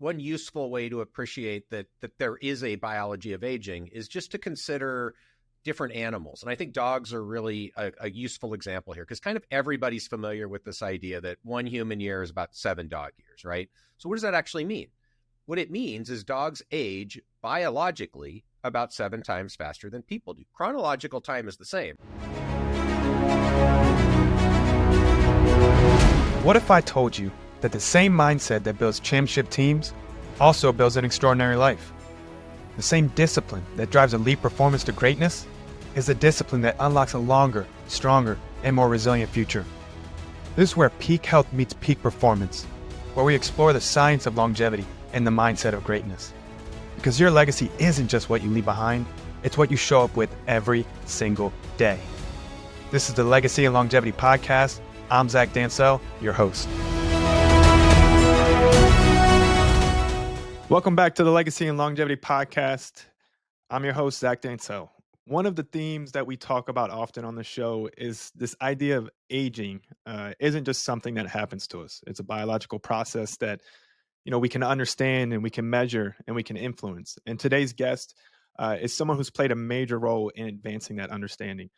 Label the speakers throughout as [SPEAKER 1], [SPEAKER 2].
[SPEAKER 1] one useful way to appreciate that there is a biology of aging is just to consider different animals. And I think dogs are really a useful example here, because kind of everybody's familiar with this idea that one human year is about 7 dog years, right? So what does that actually mean? What it means is dogs age biologically about 7 times faster than people do. Chronological time is the same.
[SPEAKER 2] What if I told you that the same mindset that builds championship teams also builds an extraordinary life? The same discipline that drives elite performance to greatness is the discipline that unlocks a longer, stronger, and more resilient future. This is where peak health meets peak performance, where we explore the science of longevity and the mindset of greatness. Because your legacy isn't just what you leave behind, it's what you show up with every single day. This is the Legacy and Longevity Podcast. I'm Zach Dancel, your host. Welcome back to the Legacy and Longevity Podcast. I'm your host, Zach Dancel. One of the themes that we talk about often on the show is this idea of aging isn't just something that happens to us. It's a biological process that we can understand and we can measure and we can influence. And today's guest is someone who's played a major role in advancing that understanding.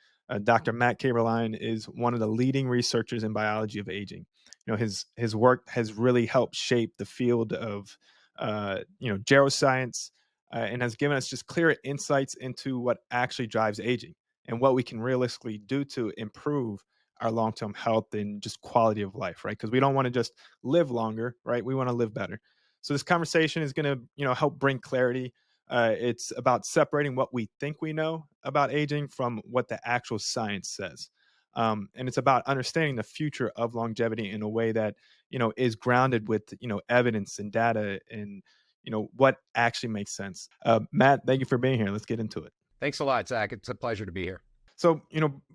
[SPEAKER 2] Dr. Matt Kaeberlein is one of the leading researchers in biology of aging. His work has really helped shape the field of geroscience and has given us just clear insights into what actually drives aging and what we can realistically do to improve our long-term health and just quality of life, right? Because we don't want to just live longer, right? We want to live better. So this conversation is going to, help bring clarity. It's about separating what we think we know about aging from what the actual science says. And it's about understanding the future of longevity in a way that, is grounded with, evidence and data and, what actually makes sense. Matt, thank you for being here. Let's get into it.
[SPEAKER 1] Thanks a lot, Zach. It's a pleasure to be here.
[SPEAKER 2] So,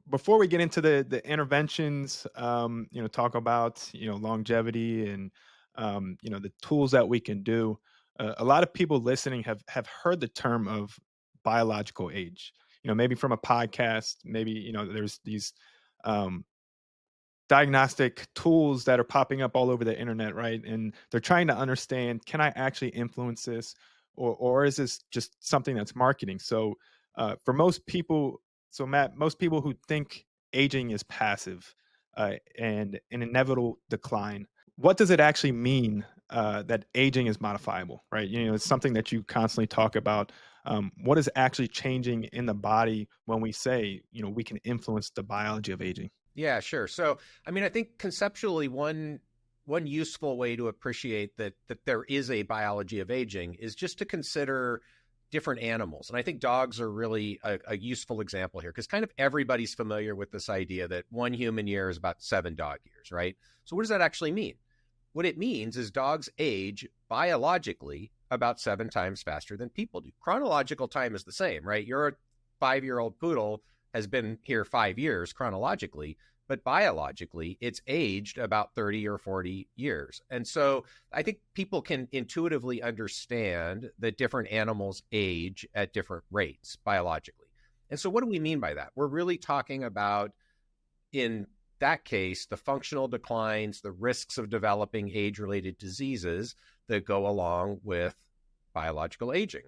[SPEAKER 2] before we get into the interventions, talk about, longevity and, the tools that we can do. A lot of people listening have heard the term of biological age, maybe from a podcast, maybe, there's these diagnostic tools that are popping up all over the internet, right? And they're trying to understand, can I actually influence this? Or is this just something that's marketing? So for most people, Matt, most people who think aging is passive and an inevitable decline, what does it actually mean that aging is modifiable, right? It's something that you constantly talk about. What is actually changing in the body when we say, we can influence the biology of aging?
[SPEAKER 1] Yeah, sure. So, I think conceptually, one useful way to appreciate that there is a biology of aging is just to consider different animals. And I think dogs are really a useful example here, because kind of everybody's familiar with this idea that one human year is about 7 dog years, right? So what does that actually mean? What it means is dogs age biologically about 7 times faster than people do. Chronological time is the same, right? Your 5-year-old poodle has been here 5 years chronologically, but biologically it's aged about 30 or 40 years. And so I think people can intuitively understand that different animals age at different rates biologically. And so what do we mean by that? We're really talking about, in that case, the functional declines, the risks of developing age-related diseases that go along with biological aging.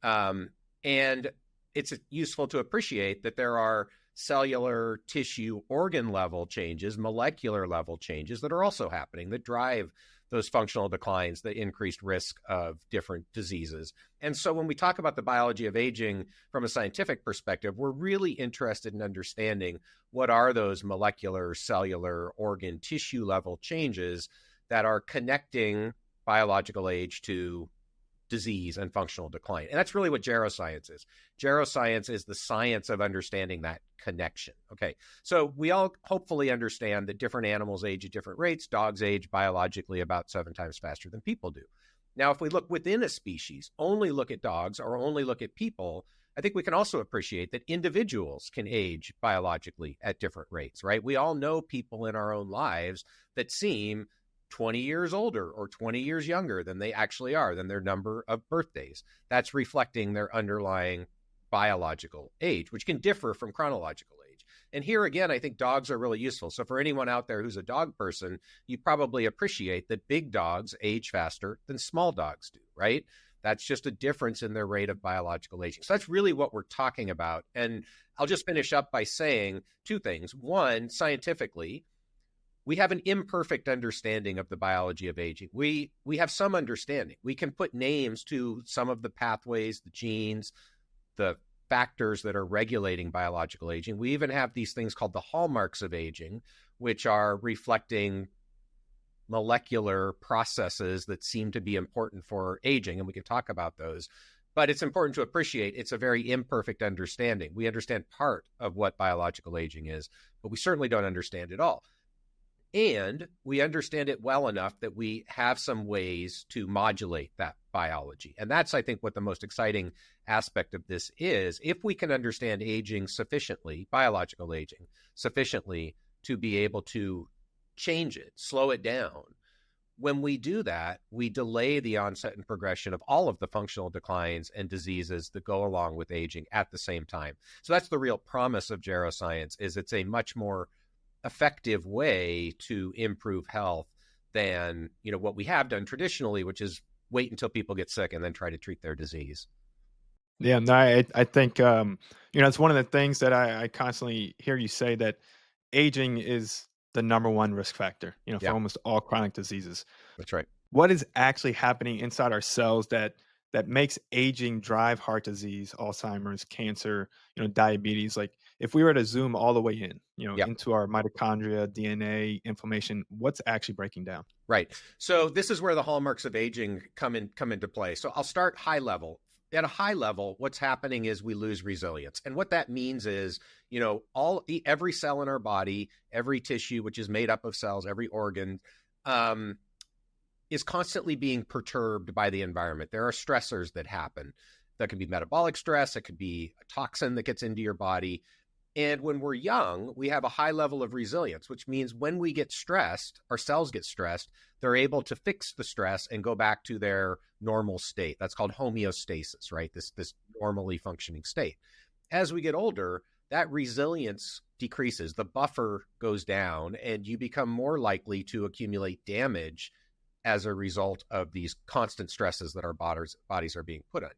[SPEAKER 1] And it's useful to appreciate that there are cellular, tissue, organ level changes, molecular level changes that are also happening that drive those functional declines, the increased risk of different diseases. And so when we talk about the biology of aging from a scientific perspective, we're really interested in understanding what are those molecular, cellular, organ, tissue level changes that are connecting biological age to disease and functional decline. And that's really what geroscience is. Geroscience is the science of understanding that connection. Okay, so we all hopefully understand that different animals age at different rates. Dogs age biologically about 7 times faster than people do. Now, if we look within a species, only look at dogs or only look at people, I think we can also appreciate that individuals can age biologically at different rates, right? We all know people in our own lives that seem 20 years older or 20 years younger than they actually are, than their number of birthdays. That's reflecting their underlying biological age, which can differ from chronological age. And here again, I think dogs are really useful. So for anyone out there who's a dog person, you probably appreciate that big dogs age faster than small dogs do, right? That's just a difference in their rate of biological aging. So that's really what we're talking about. And I'll just finish up by saying two things. One, scientifically, we have an imperfect understanding of the biology of aging. We have some understanding. We can put names to some of the pathways, the genes, the factors that are regulating biological aging. We even have these things called the hallmarks of aging, which are reflecting molecular processes that seem to be important for aging, and we can talk about those. But it's important to appreciate it's a very imperfect understanding. We understand part of what biological aging is, but we certainly don't understand it all. And we understand it well enough that we have some ways to modulate that biology. And that's, I think, what the most exciting aspect of this is. If we can understand aging sufficiently, biological aging, sufficiently to be able to change it, slow it down, when we do that, we delay the onset and progression of all of the functional declines and diseases that go along with aging at the same time. So that's the real promise of geroscience, is it's a much more effective way to improve health than, what we have done traditionally, which is wait until people get sick and then try to treat their disease.
[SPEAKER 2] Yeah, no, I think it's one of the things that I constantly hear you say, that aging is the number one risk factor, for
[SPEAKER 1] Yeah,
[SPEAKER 2] almost all chronic diseases.
[SPEAKER 1] that's right.
[SPEAKER 2] What is actually happening inside our cells that makes aging drive heart disease, Alzheimer's, cancer, diabetes? Like, if we were to zoom all the way in,
[SPEAKER 1] Yeah.
[SPEAKER 2] into our mitochondria, DNA, inflammation, what's actually breaking down?
[SPEAKER 1] Right. So this is where the hallmarks of aging come into play. So I'll start high level. At a high level, what's happening is we lose resilience. And what that means is, every cell in our body, every tissue, which is made up of cells, every organ, is constantly being perturbed by the environment. There are stressors that happen. That can be metabolic stress. It could be a toxin that gets into your body. And when we're young, we have a high level of resilience, which means when we get stressed, our cells get stressed, they're able to fix the stress and go back to their normal state. That's called homeostasis, right? This normally functioning state. As we get older, that resilience decreases, the buffer goes down, and you become more likely to accumulate damage as a result of these constant stresses that our bodies are being put under.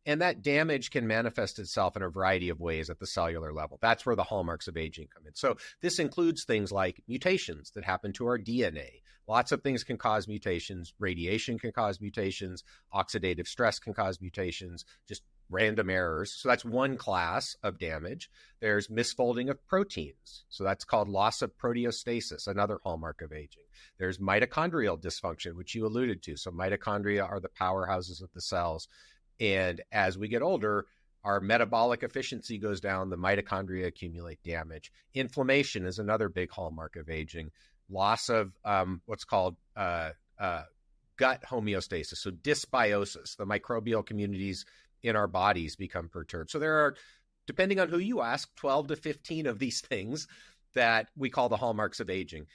[SPEAKER 1] And that damage can manifest itself in a variety of ways at the cellular level. That's where the hallmarks of aging come in. So this includes things like mutations that happen to our DNA. Lots of things can cause mutations. Radiation can cause mutations. Oxidative stress can cause mutations, just random errors. So that's one class of damage. There's misfolding of proteins. So that's called loss of proteostasis, another hallmark of aging. There's mitochondrial dysfunction, which you alluded to. So mitochondria are the powerhouses of the cells. And as we get older, our metabolic efficiency goes down, the mitochondria accumulate damage. Inflammation is another big hallmark of aging. Loss of what's called gut homeostasis, so dysbiosis. The microbial communities in our bodies become perturbed. So there are, depending on who you ask, 12 to 15 of these things that we call the hallmarks of aging.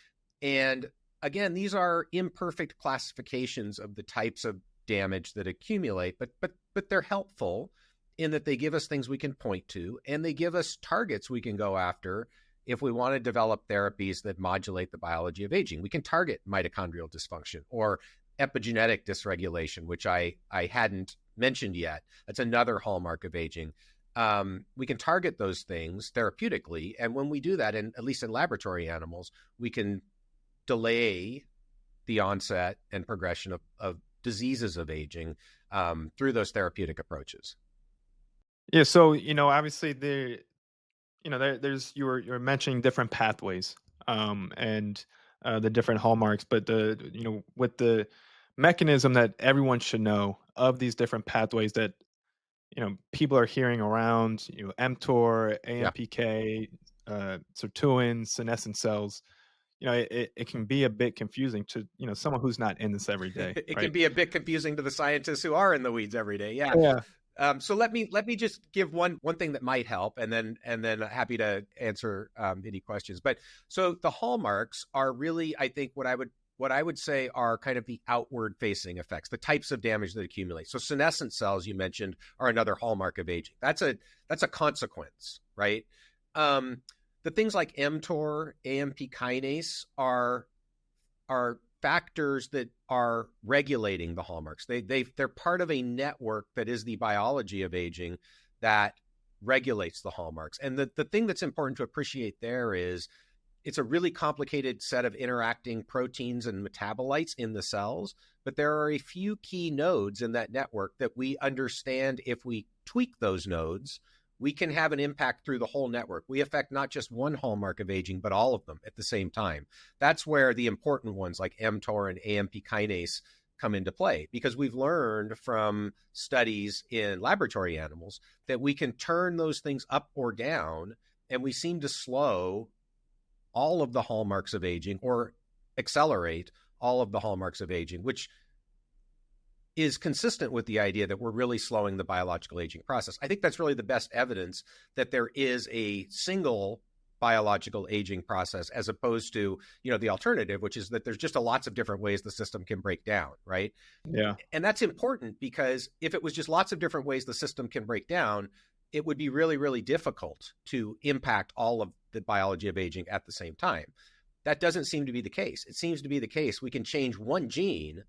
[SPEAKER 1] And again, these are imperfect classifications of the types of damage that accumulate, but they're helpful in that they give us things we can point to, and they give us targets we can go after if we want to develop therapies that modulate the biology of aging. We can target mitochondrial dysfunction or epigenetic dysregulation, which I hadn't mentioned yet. That's another hallmark of aging. We can target those things therapeutically, and when we do that, at least in laboratory animals, we can delay the onset and progression of diseases of aging through those therapeutic approaches.
[SPEAKER 2] Yeah, so obviously there's you're mentioning different pathways, and the different hallmarks, but with the mechanism that everyone should know of these different pathways that people are hearing around, mTOR,
[SPEAKER 1] Yeah.
[SPEAKER 2] AMPK, sirtuin, senescent cells. It can be a bit confusing to someone who's not in this every day.
[SPEAKER 1] It
[SPEAKER 2] right?
[SPEAKER 1] can be a bit confusing to the scientists who are in the weeds every day. Yeah.
[SPEAKER 2] Yeah.
[SPEAKER 1] So let me just give one thing that might help, and then happy to answer any questions. But so the hallmarks are really, I think, what I would say are kind of the outward facing effects, the types of damage that accumulate. So senescent cells you mentioned are another hallmark of aging. That's a consequence, right? the things like mTOR, AMP kinase are factors that are regulating the hallmarks. They're part of a network that is the biology of aging that regulates the hallmarks. And the thing that's important to appreciate there is it's a really complicated set of interacting proteins and metabolites in the cells, but there are a few key nodes in that network that we understand if we tweak those nodes, we can have an impact through the whole network. We affect not just one hallmark of aging, but all of them at the same time. That's where the important ones like mTOR and AMP kinase come into play, because we've learned from studies in laboratory animals that we can turn those things up or down, and we seem to slow all of the hallmarks of aging or accelerate all of the hallmarks of aging, which is consistent with the idea that we're really slowing the biological aging process. I think that's really the best evidence that there is a single biological aging process, as opposed to, the alternative, which is that there's just lots of different ways the system can break down, right?
[SPEAKER 2] Yeah.
[SPEAKER 1] And that's important, because if it was just lots of different ways the system can break down, it would be really, really difficult to impact all of the biology of aging at the same time. That doesn't seem to be the case. It seems to be the case we can change one gene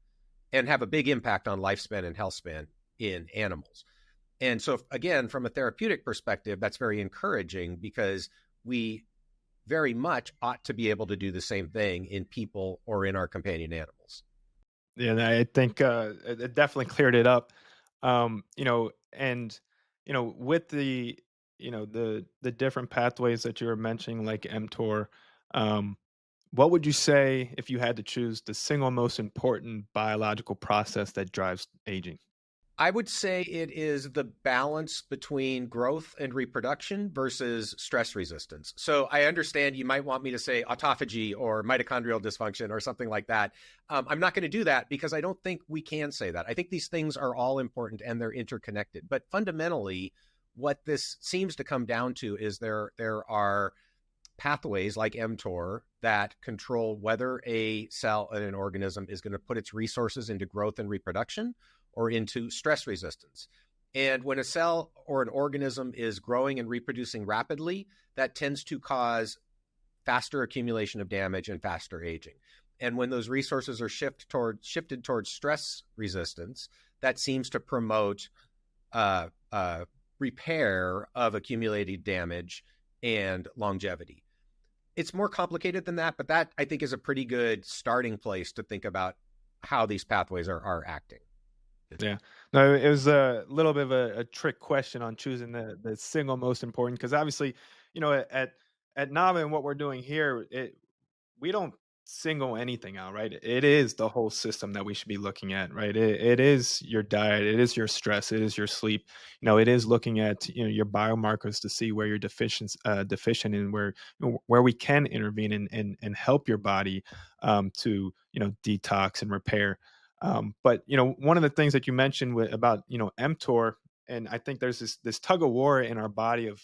[SPEAKER 1] and have a big impact on lifespan and health span in animals. And so, again, from a therapeutic perspective, that's very encouraging, because we very much ought to be able to do the same thing in people or in our companion animals.
[SPEAKER 2] Yeah, and I think it definitely cleared it up. With the different pathways that you were mentioning, like mTOR, what would you say, if you had to choose, the single most important biological process that drives aging?
[SPEAKER 1] I would say it is the balance between growth and reproduction versus stress resistance. So I understand you might want me to say autophagy or mitochondrial dysfunction or something like that. I'm not going to do that, because I don't think we can say that. I think these things are all important and they're interconnected. But fundamentally, what this seems to come down to is there are pathways like mTOR that control whether a cell in an organism is going to put its resources into growth and reproduction or into stress resistance. And when a cell or an organism is growing and reproducing rapidly, that tends to cause faster accumulation of damage and faster aging. And when those resources are shifted towards stress resistance, that seems to promote repair of accumulated damage and longevity. It's more complicated than that, but that, I think, is a pretty good starting place to think about how these pathways are acting.
[SPEAKER 2] Yeah. No, it was a little bit of a trick question on choosing the single most important, because obviously, at NAVA and what we're doing here, we don't single anything out, right? It is the whole system that we should be looking at, right? It is your diet, it is your stress, it is your sleep. It is looking at your biomarkers to see where you're deficient and where we can intervene and help your body to detox and repair. But one of the things that you mentioned about mTOR, and I think there's this tug of war in our body of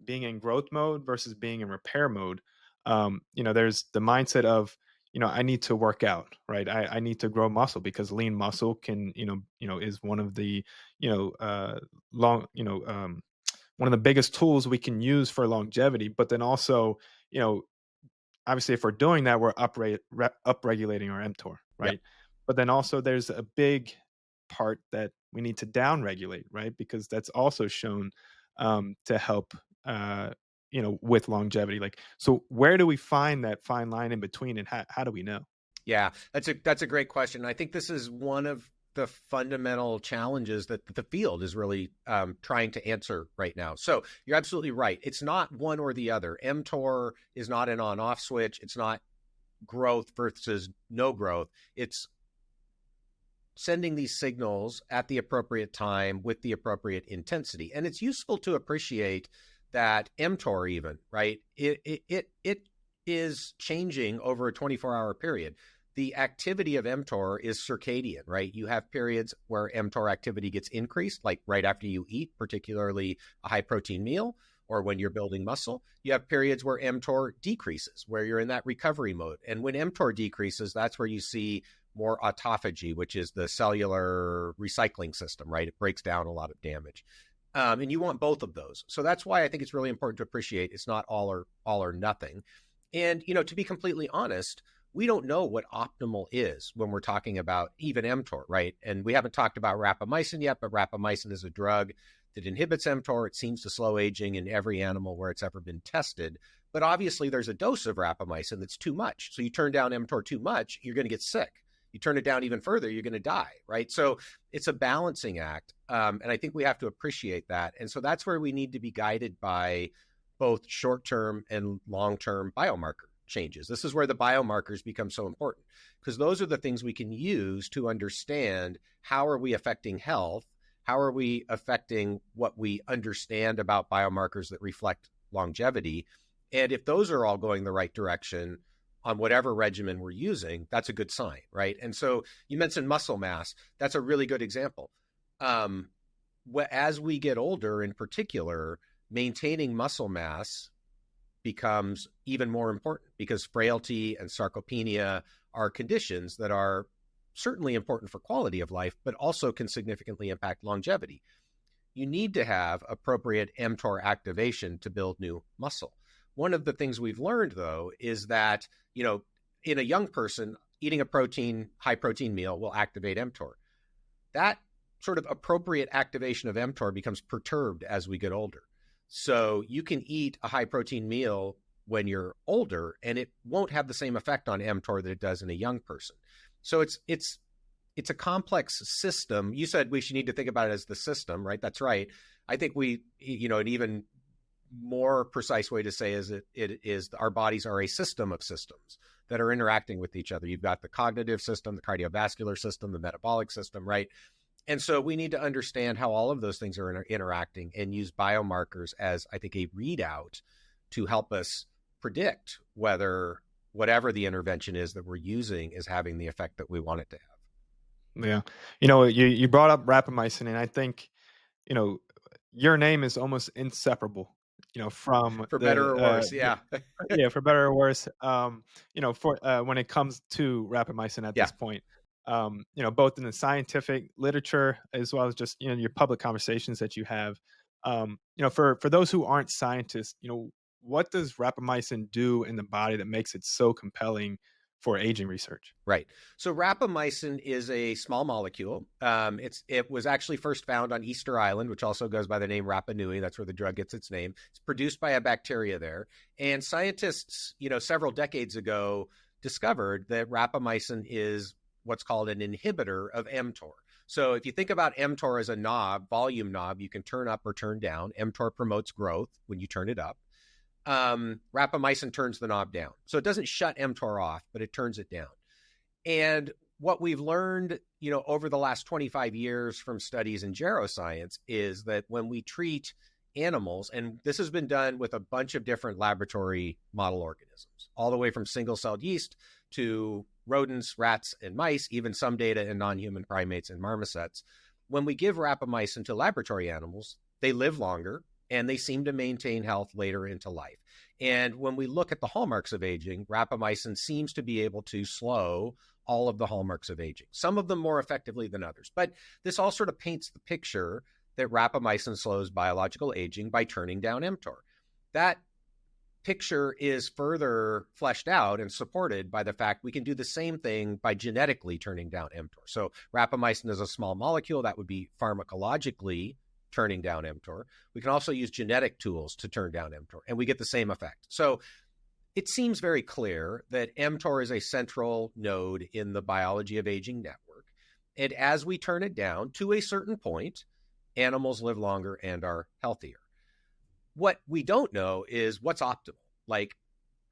[SPEAKER 2] being in growth mode versus being in repair mode. There's the mindset of I need to work out, right? I need to grow muscle, because lean muscle can is one of the long one of the biggest tools we can use for longevity. But then also obviously, if we're doing that, we're upregulating our mTOR, right?
[SPEAKER 1] Yep.
[SPEAKER 2] But then also there's a big part that we need to downregulate, right? Because that's also shown to help, with longevity. Like, so where do we find that fine line in between, and how do we know?
[SPEAKER 1] Yeah, that's a great question. I think this is one of the fundamental challenges that the field is really trying to answer right now. So you're absolutely right. It's not one or the other. mTOR is not an on-off switch. It's not growth versus no growth. It's sending these signals at the appropriate time with the appropriate intensity. And it's useful to appreciate that mTOR even, right? It is changing over a 24-hour period. The activity of mTOR is circadian, right? You have periods where mTOR activity gets increased, like right after you eat, particularly a high protein meal, or when you're building muscle. You have periods where mTOR decreases, where you're in that recovery mode. And when mTOR decreases, that's where you see more autophagy, which is the cellular recycling system, right? It breaks down a lot of damage. And you want both of those. So that's why I think it's really important to appreciate it's not all or nothing. And, to be completely honest, we don't know what optimal is when we're talking about even mTOR, right? And we haven't talked about rapamycin yet, but rapamycin is a drug that inhibits mTOR. It seems to slow aging in every animal where it's ever been tested. But obviously, there's a dose of rapamycin that's too much. So you turn down mTOR too much, you're going to get sick. You turn it down even further, you're going to die, right? So it's a balancing act. And I think we have to appreciate that. And so that's where we need to be guided by both short-term and long-term biomarker changes. This is where the biomarkers become so important, because those are the things we can use to understand how are we affecting health, how are we affecting what we understand about biomarkers that reflect longevity. And if those are all going the right direction on whatever regimen we're using, that's a good sign, right? And so you mentioned muscle mass. That's a really good example. As we get older, in particular, maintaining muscle mass becomes even more important, because frailty and sarcopenia are conditions that are certainly important for quality of life, but also can significantly impact longevity. You need to have appropriate mTOR activation to build new muscle. One of the things we've learned, though, is that, in a young person, eating a high protein meal will activate mTOR. That sort of appropriate activation of mTOR becomes perturbed as we get older. So you can eat a high protein meal when you're older, and it won't have the same effect on mTOR that it does in a young person. So it's a complex system. You said we should need to think about it as the system, right? That's right. I think an even more precise way to say it is our bodies are a system of systems that are interacting with each other. You've got the cognitive system, the cardiovascular system, the metabolic system, right? And so we need to understand how all of those things are interacting and use biomarkers as, I think, a readout to help us predict whether whatever the intervention is that we're using is having the effect that we want it to have.
[SPEAKER 2] Yeah. You brought up rapamycin, and I think, your name is almost inseparable, from
[SPEAKER 1] for better or worse. Yeah.
[SPEAKER 2] Yeah, for better or worse. When it comes to rapamycin at this point, both in the scientific literature as well as just, your public conversations that you have, for those who aren't scientists, what does rapamycin do in the body that makes it so compelling for aging research?
[SPEAKER 1] Right. So rapamycin is a small molecule. It was actually first found on Easter Island, which also goes by the name Rapa Nui. That's where the drug gets its name. It's produced by a bacteria there. And scientists, several decades ago discovered that rapamycin is what's called an inhibitor of mTOR. So if you think about mTOR as a knob, volume knob, you can turn up or turn down. mTOR promotes growth when you turn it up. Rapamycin turns the knob down. So it doesn't shut mTOR off, but it turns it down. And what we've learned, over the last 25 years from studies in geroscience is that when we treat animals, and this has been done with a bunch of different laboratory model organisms, all the way from single-celled yeast to rodents, rats, and mice, even some data in non-human primates and marmosets. When we give rapamycin to laboratory animals, they live longer, and they seem to maintain health later into life. And when we look at the hallmarks of aging, rapamycin seems to be able to slow all of the hallmarks of aging, some of them more effectively than others. But this all sort of paints the picture that rapamycin slows biological aging by turning down mTOR. That picture is further fleshed out and supported by the fact we can do the same thing by genetically turning down mTOR. So rapamycin is a small molecule that would be pharmacologically turning down mTOR. We can also use genetic tools to turn down mTOR, and we get the same effect. So it seems very clear that mTOR is a central node in the biology of aging network. And as we turn it down to a certain point, animals live longer and are healthier. What we don't know is what's optimal.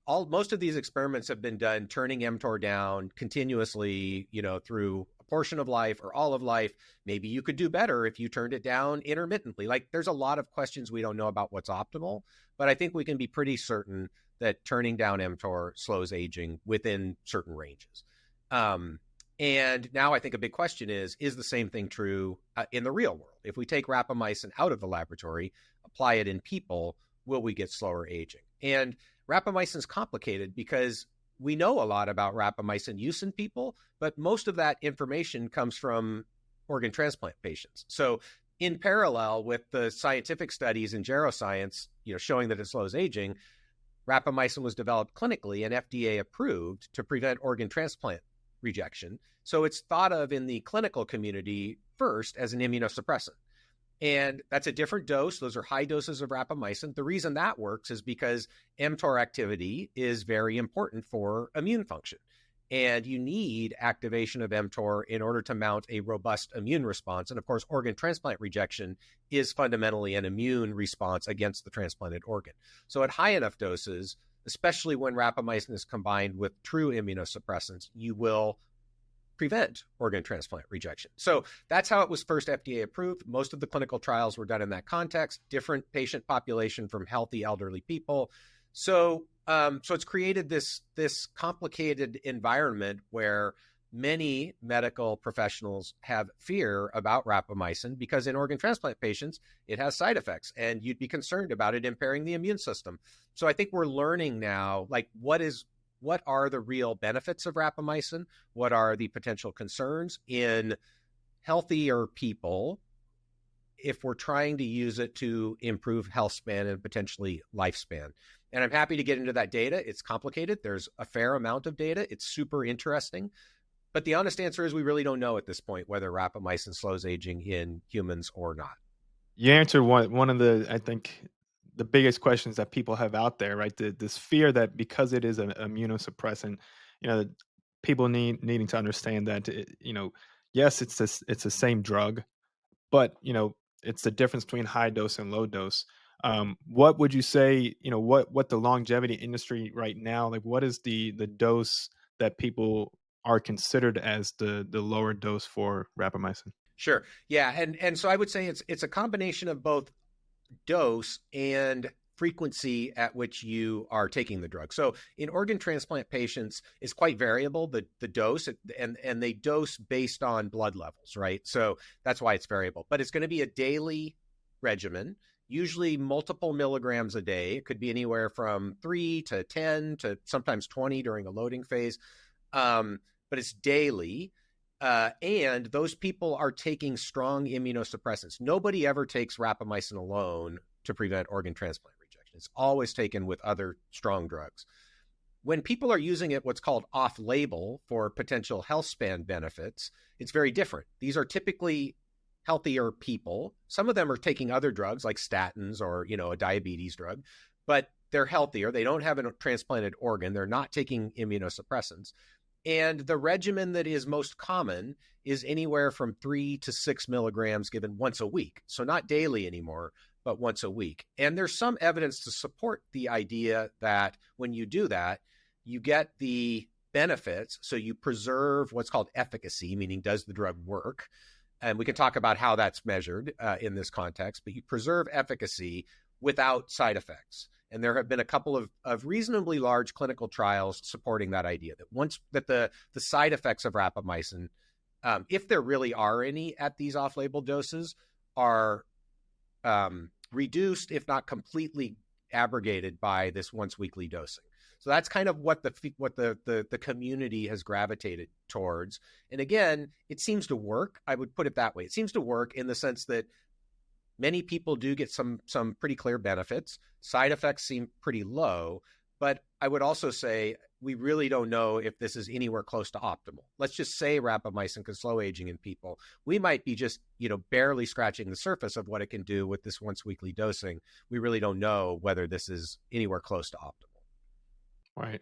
[SPEAKER 1] Most of these experiments have been done turning mTOR down continuously, through a portion of life or all of life. Maybe you could do better if you turned it down intermittently. There's a lot of questions we don't know about what's optimal, but I think we can be pretty certain that turning down mTOR slows aging within certain ranges. And now I think a big question is the same thing true in the real world? If we take rapamycin out of the laboratory, apply it in people, will we get slower aging? And rapamycin is complicated because we know a lot about rapamycin use in people, but most of that information comes from organ transplant patients. So in parallel with the scientific studies in geroscience, showing that it slows aging, rapamycin was developed clinically and FDA approved to prevent organ transplant rejection. So it's thought of in the clinical community first as an immunosuppressant. And that's a different dose. Those are high doses of rapamycin. The reason that works is because mTOR activity is very important for immune function. And you need activation of mTOR in order to mount a robust immune response. And of course, organ transplant rejection is fundamentally an immune response against the transplanted organ. So at high enough doses, especially when rapamycin is combined with true immunosuppressants, you will prevent organ transplant rejection. So that's how it was first FDA approved. Most of the clinical trials were done in that context, different patient population from healthy elderly people. So it's created this complicated environment where many medical professionals have fear about rapamycin because in organ transplant patients, it has side effects and you'd be concerned about it impairing the immune system. So I think we're learning now, like, what are the real benefits of rapamycin? What are the potential concerns in healthier people if we're trying to use it to improve health span and potentially lifespan? And I'm happy to get into that data. It's complicated. There's a fair amount of data. It's super interesting. But the honest answer is we really don't know at this point whether rapamycin slows aging in humans or not.
[SPEAKER 2] You answered one of the, I think, the biggest questions that people have out there, right? This fear that because it is an immunosuppressant, people needing to understand that, yes, it's the same drug, but it's the difference between high dose and low dose. What would you say, what the longevity industry right now, like what is the dose that people are considered as the lower dose for rapamycin?
[SPEAKER 1] Sure. Yeah. And so I would say it's a combination of both dose and frequency at which you are taking the drug. So in organ transplant patients, it's quite variable, the dose, and they dose based on blood levels, right? So that's why it's variable. But it's going to be a daily regimen, usually multiple milligrams a day. It could be anywhere from 3 to 10 to sometimes 20 during a loading phase. But it's daily. And those people are taking strong immunosuppressants. Nobody ever takes rapamycin alone to prevent organ transplant rejection. It's always taken with other strong drugs. When people are using it, what's called off-label for potential health span benefits, it's very different. These are typically healthier people. Some of them are taking other drugs like statins or, a diabetes drug, but they're healthier. They don't have a transplanted organ. They're not taking immunosuppressants. And the regimen that is most common is anywhere from 3 to 6 milligrams given once a week. So not daily anymore, but once a week. And there's some evidence to support the idea that when you do that, you get the benefits. So you preserve what's called efficacy, meaning does the drug work? And we can talk about how that's measured in this context, but you preserve efficacy without side effects. And there have been a couple of reasonably large clinical trials supporting that idea that the side effects of rapamycin, if there really are any at these off-label doses, are reduced, if not completely abrogated by this once weekly dosing. So that's kind of what the community has gravitated towards. And again, it seems to work. I would put it that way. It seems to work in the sense that many people do get some pretty clear benefits. Side effects seem pretty low, but I would also say we really don't know if this is anywhere close to optimal. Let's just say rapamycin can slow aging in people. We might be just, barely scratching the surface of what it can do with this once weekly dosing. We really don't know whether this is anywhere close to optimal.
[SPEAKER 2] Right.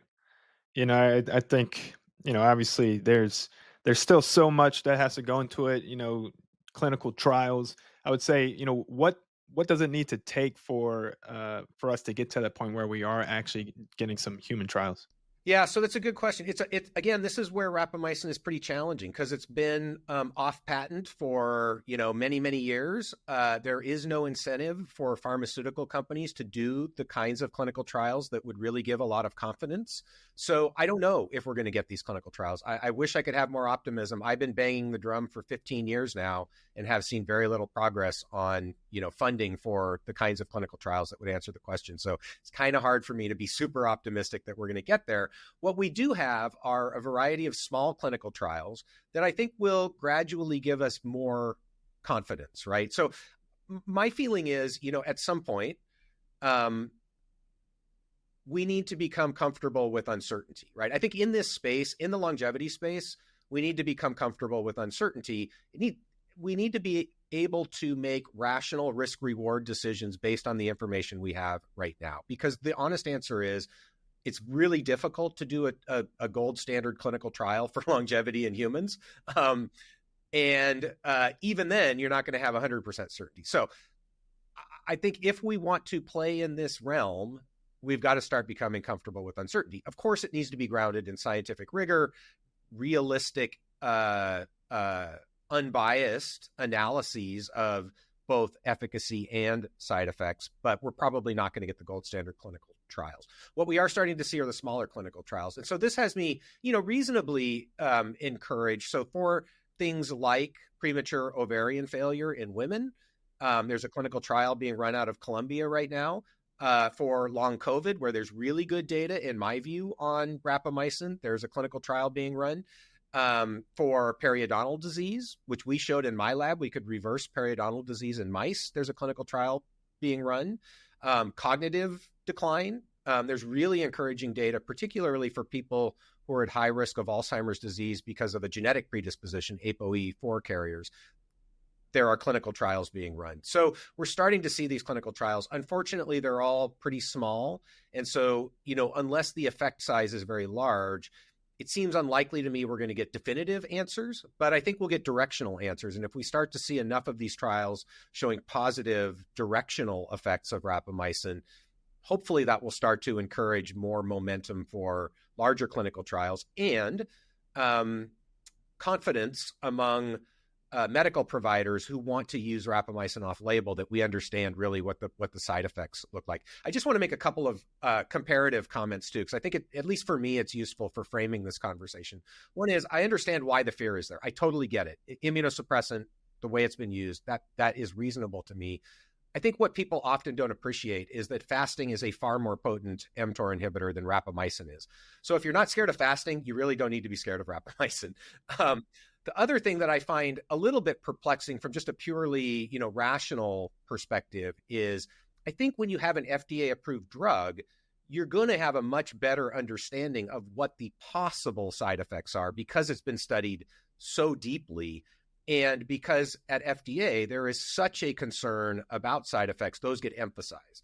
[SPEAKER 2] I think, obviously there's still so much that has to go into it, clinical trials. I would say, what does it need to take for us to get to that point where we are actually getting some human trials?
[SPEAKER 1] Yeah, so that's a good question. It's again, this is where rapamycin is pretty challenging because it's been off patent for many years. There is no incentive for pharmaceutical companies to do the kinds of clinical trials that would really give a lot of confidence. So I don't know if we're going to get these clinical trials. I wish I could have more optimism. I've been banging the drum for 15 years now and have seen very little progress on funding for the kinds of clinical trials that would answer the question. So it's kind of hard for me to be super optimistic that we're going to get there. What we do have are a variety of small clinical trials that I think will gradually give us more confidence, right? So my feeling is, at some point, we need to become comfortable with uncertainty, right? I think in this space, in the longevity space, we need to become comfortable with uncertainty. We need to be able to make rational risk-reward decisions based on the information we have right now. Because the honest answer is, it's really difficult to do a gold standard clinical trial for longevity in humans. And even then, you're not going to have 100% certainty. So I think if we want to play in this realm, we've got to start becoming comfortable with uncertainty. Of course, it needs to be grounded in scientific rigor, realistic, unbiased analyses of both efficacy and side effects, but we're probably not going to get the gold standard clinical trials. What we are starting to see are the smaller clinical trials. And so this has me, reasonably encouraged. So for things like premature ovarian failure in women, there's a clinical trial being run out of Columbia right now for long COVID, where there's really good data, in my view, on rapamycin. There's a clinical trial being run for periodontal disease, which we showed in my lab. We could reverse periodontal disease in mice. There's a clinical trial being run. Cognitive decline. There's really encouraging data, particularly for people who are at high risk of Alzheimer's disease because of a genetic predisposition, ApoE4 carriers. There are clinical trials being run. So we're starting to see these clinical trials. Unfortunately, they're all pretty small. And so, unless the effect size is very large, it seems unlikely to me we're going to get definitive answers, but I think we'll get directional answers. And if we start to see enough of these trials showing positive directional effects of rapamycin, hopefully that will start to encourage more momentum for larger clinical trials and confidence among medical providers who want to use rapamycin off-label, that we understand really what the side effects look like. I just want to make a couple of comparative comments too, because I think at least for me, it's useful for framing this conversation. One is, I understand why the fear is there. I totally get it. Immunosuppressant, the way it's been used, that is reasonable to me. I think what people often don't appreciate is that fasting is a far more potent mTOR inhibitor than rapamycin is. So if you're not scared of fasting, you really don't need to be scared of rapamycin. The other thing that I find a little bit perplexing from just a purely, rational perspective is, I think when you have an FDA-approved drug, you're going to have a much better understanding of what the possible side effects are, because it's been studied so deeply. And because at FDA, there is such a concern about side effects, those get emphasized.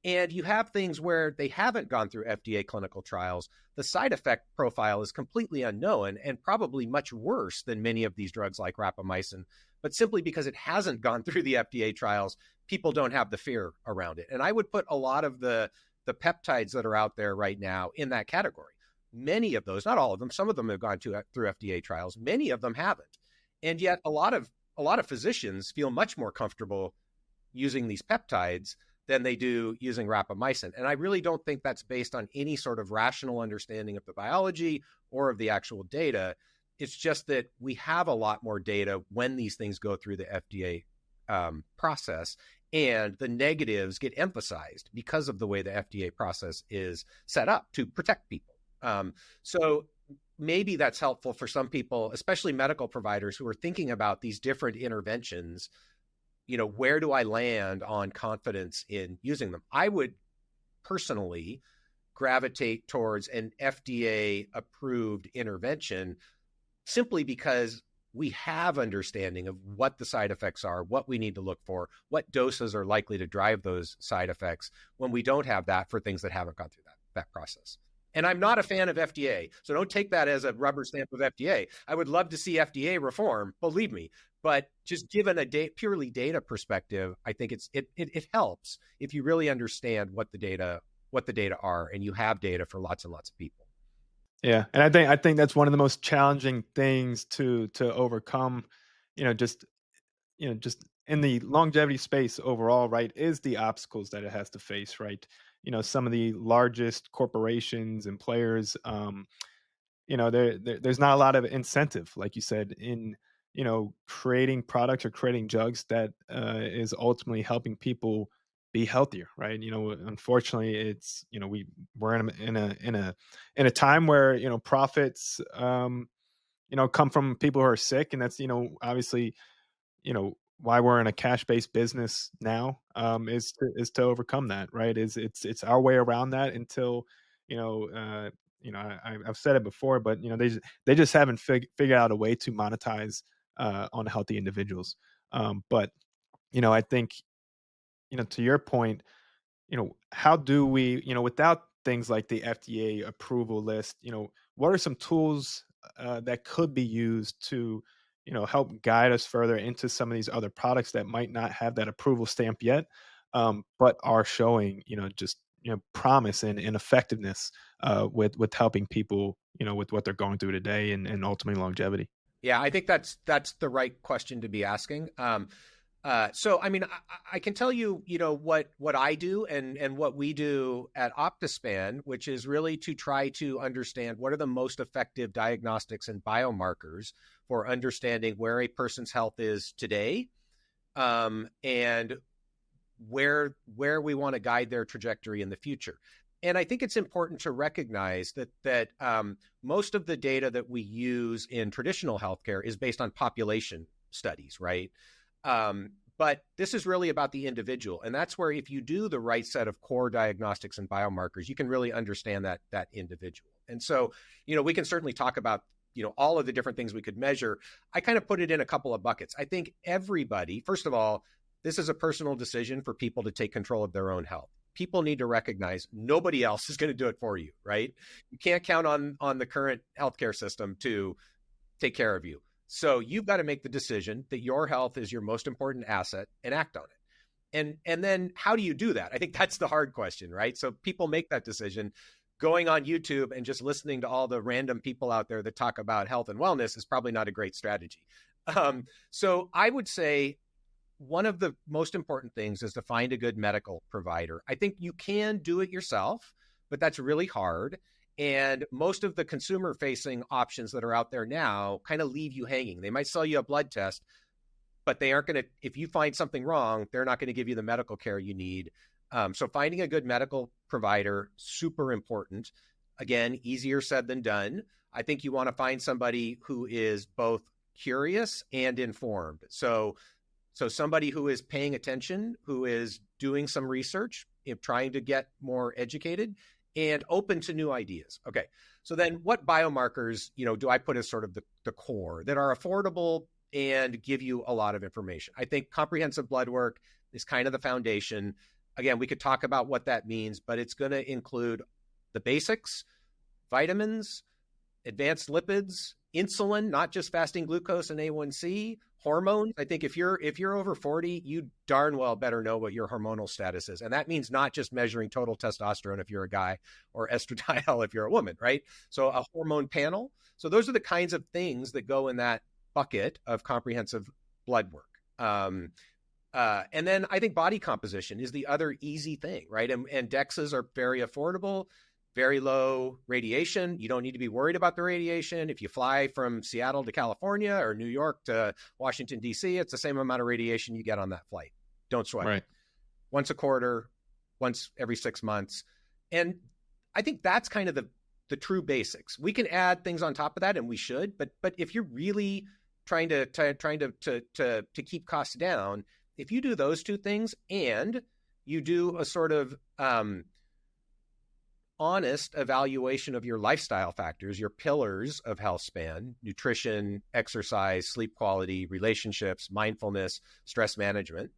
[SPEAKER 1] And you have things where they haven't gone through FDA clinical trials. The side effect profile is completely unknown and probably much worse than many of these drugs like rapamycin. But simply because it hasn't gone through the FDA trials, people don't have the fear around it. And I would put a lot of the peptides that are out there right now in that category. Many of those, not all of them, some of them have gone through FDA trials. Many of them haven't. And yet a lot of physicians feel much more comfortable using these peptides than they do using rapamycin. And I really don't think that's based on any sort of rational understanding of the biology or of the actual data. It's just that we have a lot more data when these things go through the FDA process, and the negatives get emphasized because of the way the FDA process is set up to protect people. So maybe that's helpful for some people, especially medical providers who are thinking about these different interventions. Where do I land on confidence in using them? I would personally gravitate towards an FDA-approved intervention simply because we have understanding of what the side effects are, what we need to look for, what doses are likely to drive those side effects, when we don't have that for things that haven't gone through that process. And I'm not a fan of FDA, so don't take that as a rubber stamp of FDA. I would love to see FDA reform, believe me. But just given a purely data perspective, I think it helps if you really understand what the data are, and you have data for lots and lots of people.
[SPEAKER 2] Yeah, and I think that's one of the most challenging things to overcome. Just in the longevity space overall, right, is the obstacles that it has to face, right? Some of the largest corporations and players, there's not a lot of incentive, like you said, in creating products or creating drugs that is ultimately helping people be healthier, right? Unfortunately, it's we're in a time where profits come from people who are sick, and that's obviously why we're in a cash-based business now, is to overcome that, right? It's our way around that until, you know, I've said it before, but they just haven't figured out a way to monetize on healthy individuals. But I think, to your point, how do we, without things like the FDA approval list, what are some tools that could be used to, help guide us further into some of these other products that might not have that approval stamp yet, but are showing, just promise and effectiveness with helping people, with what they're going through today and ultimately longevity.
[SPEAKER 1] Yeah, I think that's the right question to be asking. So, I mean, I can tell you, what I do and what we do at OptiSpan, which is really to try to understand what are the most effective diagnostics and biomarkers for understanding where a person's health is today, and where we want to guide their trajectory in the future. And I think it's important to recognize that most of the data that we use in traditional healthcare is based on population studies, right? But this is really about the individual. And that's where if you do the right set of core diagnostics and biomarkers, you can really understand that individual. And so, we can certainly talk about, all of the different things we could measure. I kind of put it in a couple of buckets. I think everybody, first of all, this is a personal decision for people to take control of their own health. People need to recognize nobody else is going to do it for you, right? You can't count on the current healthcare system to take care of you. So you've got to make the decision that your health is your most important asset and act on it. And then how do you do that? I think that's the hard question, right? So people make that decision. Going on YouTube and just listening to all the random people out there that talk about health and wellness is probably not a great strategy. So I would say one of the most important things is to find a good medical provider. I think you can do it yourself, but that's really hard. And most of the consumer facing options that are out there now kind of leave you hanging. They might sell you a blood test, but they aren't going to, if you find something wrong, they're not going to give you the medical care you need. So finding a good medical provider, super important. Again, easier said than done. I think you want to find somebody who is both curious and informed. So somebody who is paying attention, who is doing some research, trying to get more educated and open to new ideas. Okay. So then what biomarkers, do I put as sort of the core that are affordable and give you a lot of information? I think comprehensive blood work is kind of the foundation. Again, we could talk about what that means, but it's going to include the basics, vitamins, advanced lipids, insulin, not just fasting glucose and A1C, hormones. I think if you're over 40, you darn well better know what your hormonal status is. And that means not just measuring total testosterone if you're a guy or estradiol if you're a woman, right? So a hormone panel. So those are the kinds of things that go in that bucket of comprehensive blood work. And then I think body composition is the other easy thing, right? And DEXAs are very affordable, very low radiation. You don't need to be worried about the radiation. If you fly from Seattle to California or New York to Washington, D.C., it's the same amount of radiation you get on that flight. Don't sweat it.
[SPEAKER 2] Right.
[SPEAKER 1] Once a quarter, once every 6 months. And I think that's kind of the true basics. We can add things on top of that, and we should, but if you're really trying to keep costs down, if you do those two things and you do a sort of honest evaluation of your lifestyle factors, your pillars of health span, nutrition, exercise, sleep quality, relationships, mindfulness, stress management,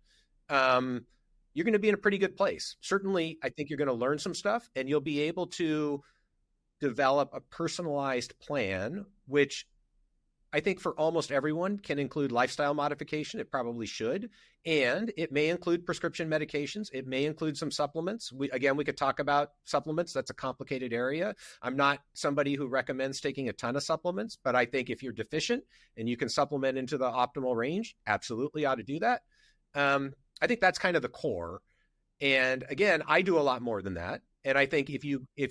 [SPEAKER 1] you're going to be in a pretty good place. Certainly, I think you're going to learn some stuff and you'll be able to develop a personalized plan, which I think for almost everyone can include lifestyle modification. It probably should. And it may include prescription medications. It may include some supplements. We could talk about supplements. That's a complicated area. I'm not somebody who recommends taking a ton of supplements, but I think if you're deficient and you can supplement into the optimal range, absolutely ought to do that. I think that's kind of the core. And again, I do a lot more than that. And I think if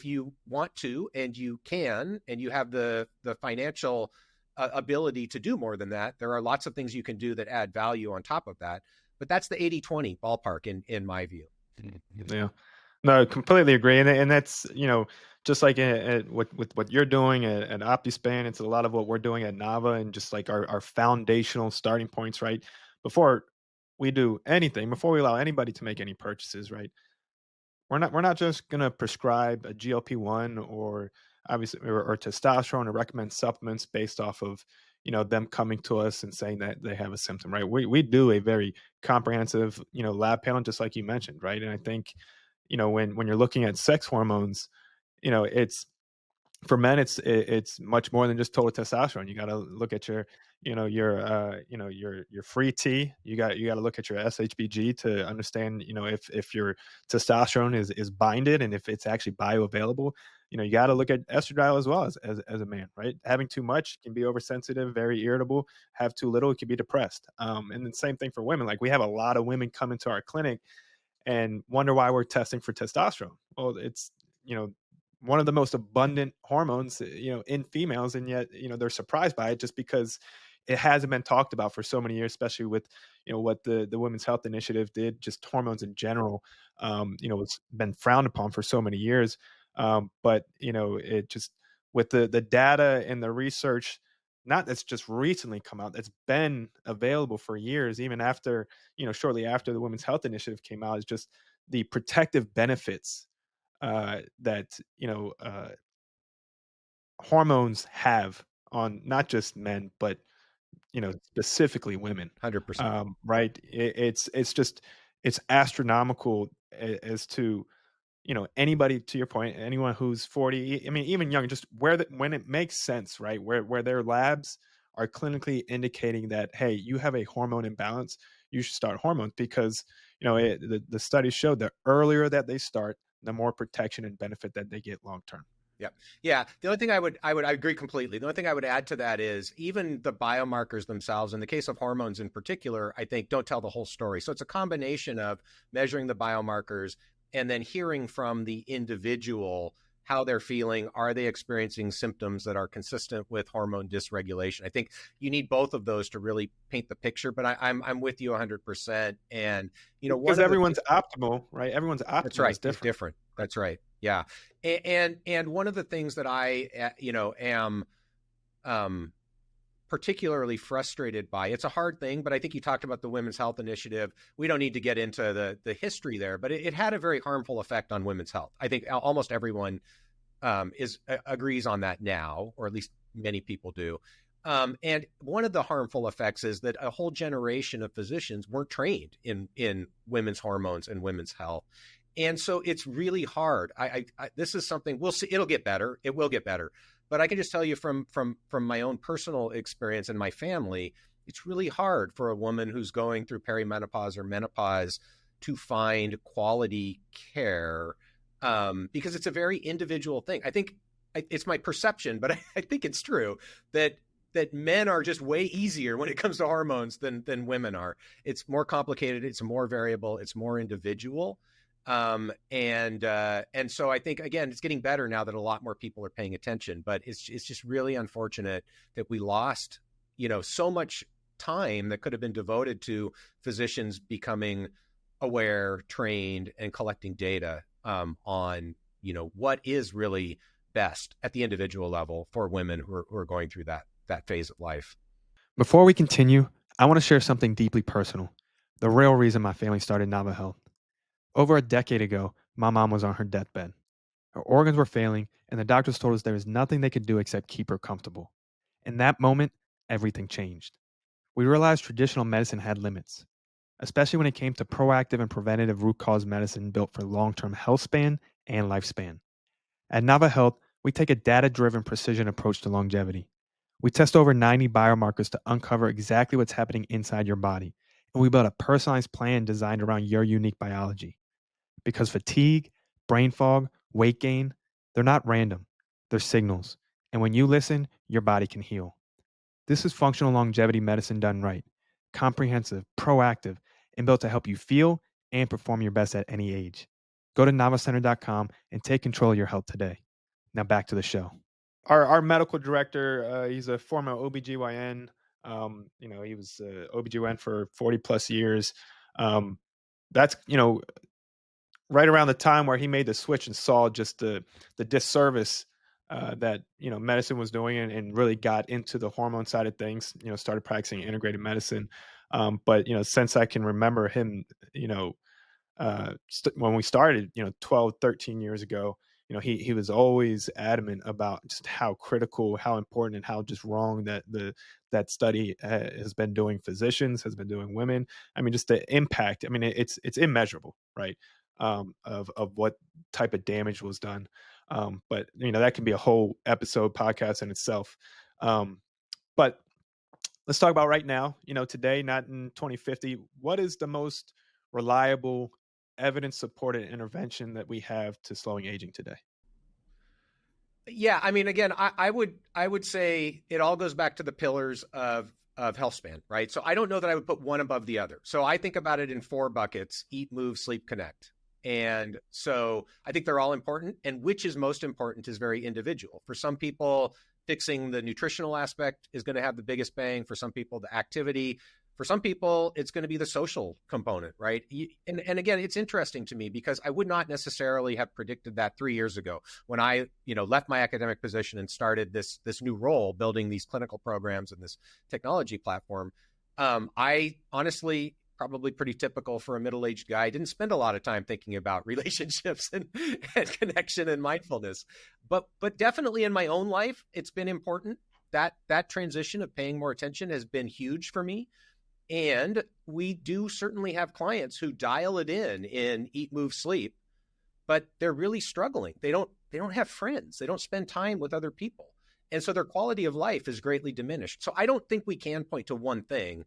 [SPEAKER 1] you want to, and you can, and you have the financial ability to do more than that, there are lots of things you can do that add value on top of that. But that's the 80-20 ballpark in my view.
[SPEAKER 2] Yeah, no, completely agree. And that's, just like with what you're doing at OptiSpan, it's a lot of what we're doing at Nava, and just like our foundational starting points, right? Before we do anything, before we allow anybody to make any purchases, right? We're not just gonna prescribe a GLP-1 or obviously or testosterone or recommend supplements based off of, them coming to us and saying that they have a symptom, right? We do a very comprehensive, lab panel, just like you mentioned, right? And I think, when you're looking at sex hormones, it's for men, it's much more than just total testosterone. You got to look at your free T. You got to look at your SHBG to understand, if your testosterone is binded and if it's actually bioavailable. You got to look at estradiol as well as a man, right? Having too much can be oversensitive, very irritable. Have too little, it can be depressed. And then same thing for women. Like, we have a lot of women come into our clinic and wonder why we're testing for testosterone. Well, it's, you know, one of the most abundant hormones, in females, and yet, they're surprised by it just because it hasn't been talked about for so many years, especially with, what the Women's Health Initiative did, just hormones in general, it's been frowned upon for so many years. But, it just, with the data and the research, not that's just recently come out, that's been available for years, even after, shortly after the Women's Health Initiative came out, is just the protective benefits that hormones have on not just men, but specifically women.
[SPEAKER 1] 100%.
[SPEAKER 2] Right? It's just it's astronomical as to anybody, to your point, anyone who's 40, I mean, even younger, just when it makes sense, right? Where their labs are clinically indicating that, hey, you have a hormone imbalance, you should start hormones, because the studies show the earlier that they start, the more protection and benefit that they get long term.
[SPEAKER 1] Yeah. Yeah. The only thing I agree completely. The only thing I would add to that is even the biomarkers themselves, in the case of hormones in particular, I think don't tell the whole story. So it's a combination of measuring the biomarkers and then hearing from the individual how they're feeling. Are they experiencing symptoms that are consistent with hormone dysregulation? I think you need both of those to really paint the picture, but I'm with you 100%. And,
[SPEAKER 2] Because everyone's optimal, right? Everyone's
[SPEAKER 1] that's
[SPEAKER 2] optimal
[SPEAKER 1] right.
[SPEAKER 2] is
[SPEAKER 1] It's
[SPEAKER 2] different.
[SPEAKER 1] different. That's right. Yeah. And one of the things that I, am particularly frustrated by, it's a hard thing, but I think you talked about the Women's Health Initiative. We don't need to get into the history there, but it had a very harmful effect on women's health. I think almost everyone agrees on that now, or at least many people do. And one of the harmful effects is that a whole generation of physicians weren't trained in women's hormones and women's health. And so it's really hard. This is something we'll see. It'll get better. It will get better. But I can just tell you from my own personal experience and my family, it's really hard for a woman who's going through perimenopause or menopause to find quality care, because it's a very individual thing. I think it's my perception, but I think it's true that men are just way easier when it comes to hormones than women are. It's more complicated. It's more variable. It's more individual. And so I think, again, it's getting better now that a lot more people are paying attention, but it's just really unfortunate that we lost, so much time that could have been devoted to physicians becoming aware, trained, and collecting data, on, what is really best at the individual level for women who are going through that phase of life.
[SPEAKER 2] Before we continue, I want to share something deeply personal. The real reason my family started Nava Health. Over a decade ago, my mom was on her deathbed. Her organs were failing, and the doctors told us there was nothing they could do except keep her comfortable. In that moment, everything changed. We realized traditional medicine had limits, especially when it came to proactive and preventative root cause medicine built for long term health span and lifespan. At Nava Health, we take a data driven precision approach to longevity. We test over 90 biomarkers to uncover exactly what's happening inside your body, and we build a personalized plan designed around your unique biology. Because fatigue, brain fog, weight gain, they're not random, they're signals. And when you listen, your body can heal. This is functional longevity medicine done right, comprehensive, proactive, and built to help you feel and perform your best at any age. Go to navacenter.com and take control of your health today. Now back to the show. Our medical director, he's a former OBGYN. He was OBGYN for 40 plus years. That's, right around the time where he made the switch and saw just the disservice that medicine was doing, and really got into the hormone side of things. Started practicing integrated medicine. But, since I can remember him, you know, when we started, 12, 13 years ago, he was always adamant about just how critical, how important, and how just wrong that study has been doing physicians, has been doing women. I mean, just the impact. I mean, it's immeasurable, right? Of what type of damage was done. But that can be a whole episode podcast in itself. But let's talk about right now, today, not in 2050. What is the most reliable, evidence supported intervention that we have to slowing aging today?
[SPEAKER 1] Yeah, I mean, again, I would say it all goes back to the pillars of health span, right? So I don't know that I would put one above the other. So I think about it in 4 buckets: eat, move, sleep, connect. And so I think they're all important. And which is most important is very individual. For some people, fixing the nutritional aspect is going to have the biggest bang. For some people, the activity. For some people, it's going to be the social component, right? And again, it's interesting to me because I would not necessarily have predicted that 3 years ago when I, left my academic position and started this new role, building these clinical programs and this technology platform. I honestly, probably pretty typical for a middle-aged guy, didn't spend a lot of time thinking about relationships and connection and mindfulness. But definitely in my own life, it's been important. That transition of paying more attention has been huge for me. And we do certainly have clients who dial it in eat, move, sleep, but they're really struggling. They don't have friends. They don't spend time with other people. And so their quality of life is greatly diminished. So I don't think we can point to one thing,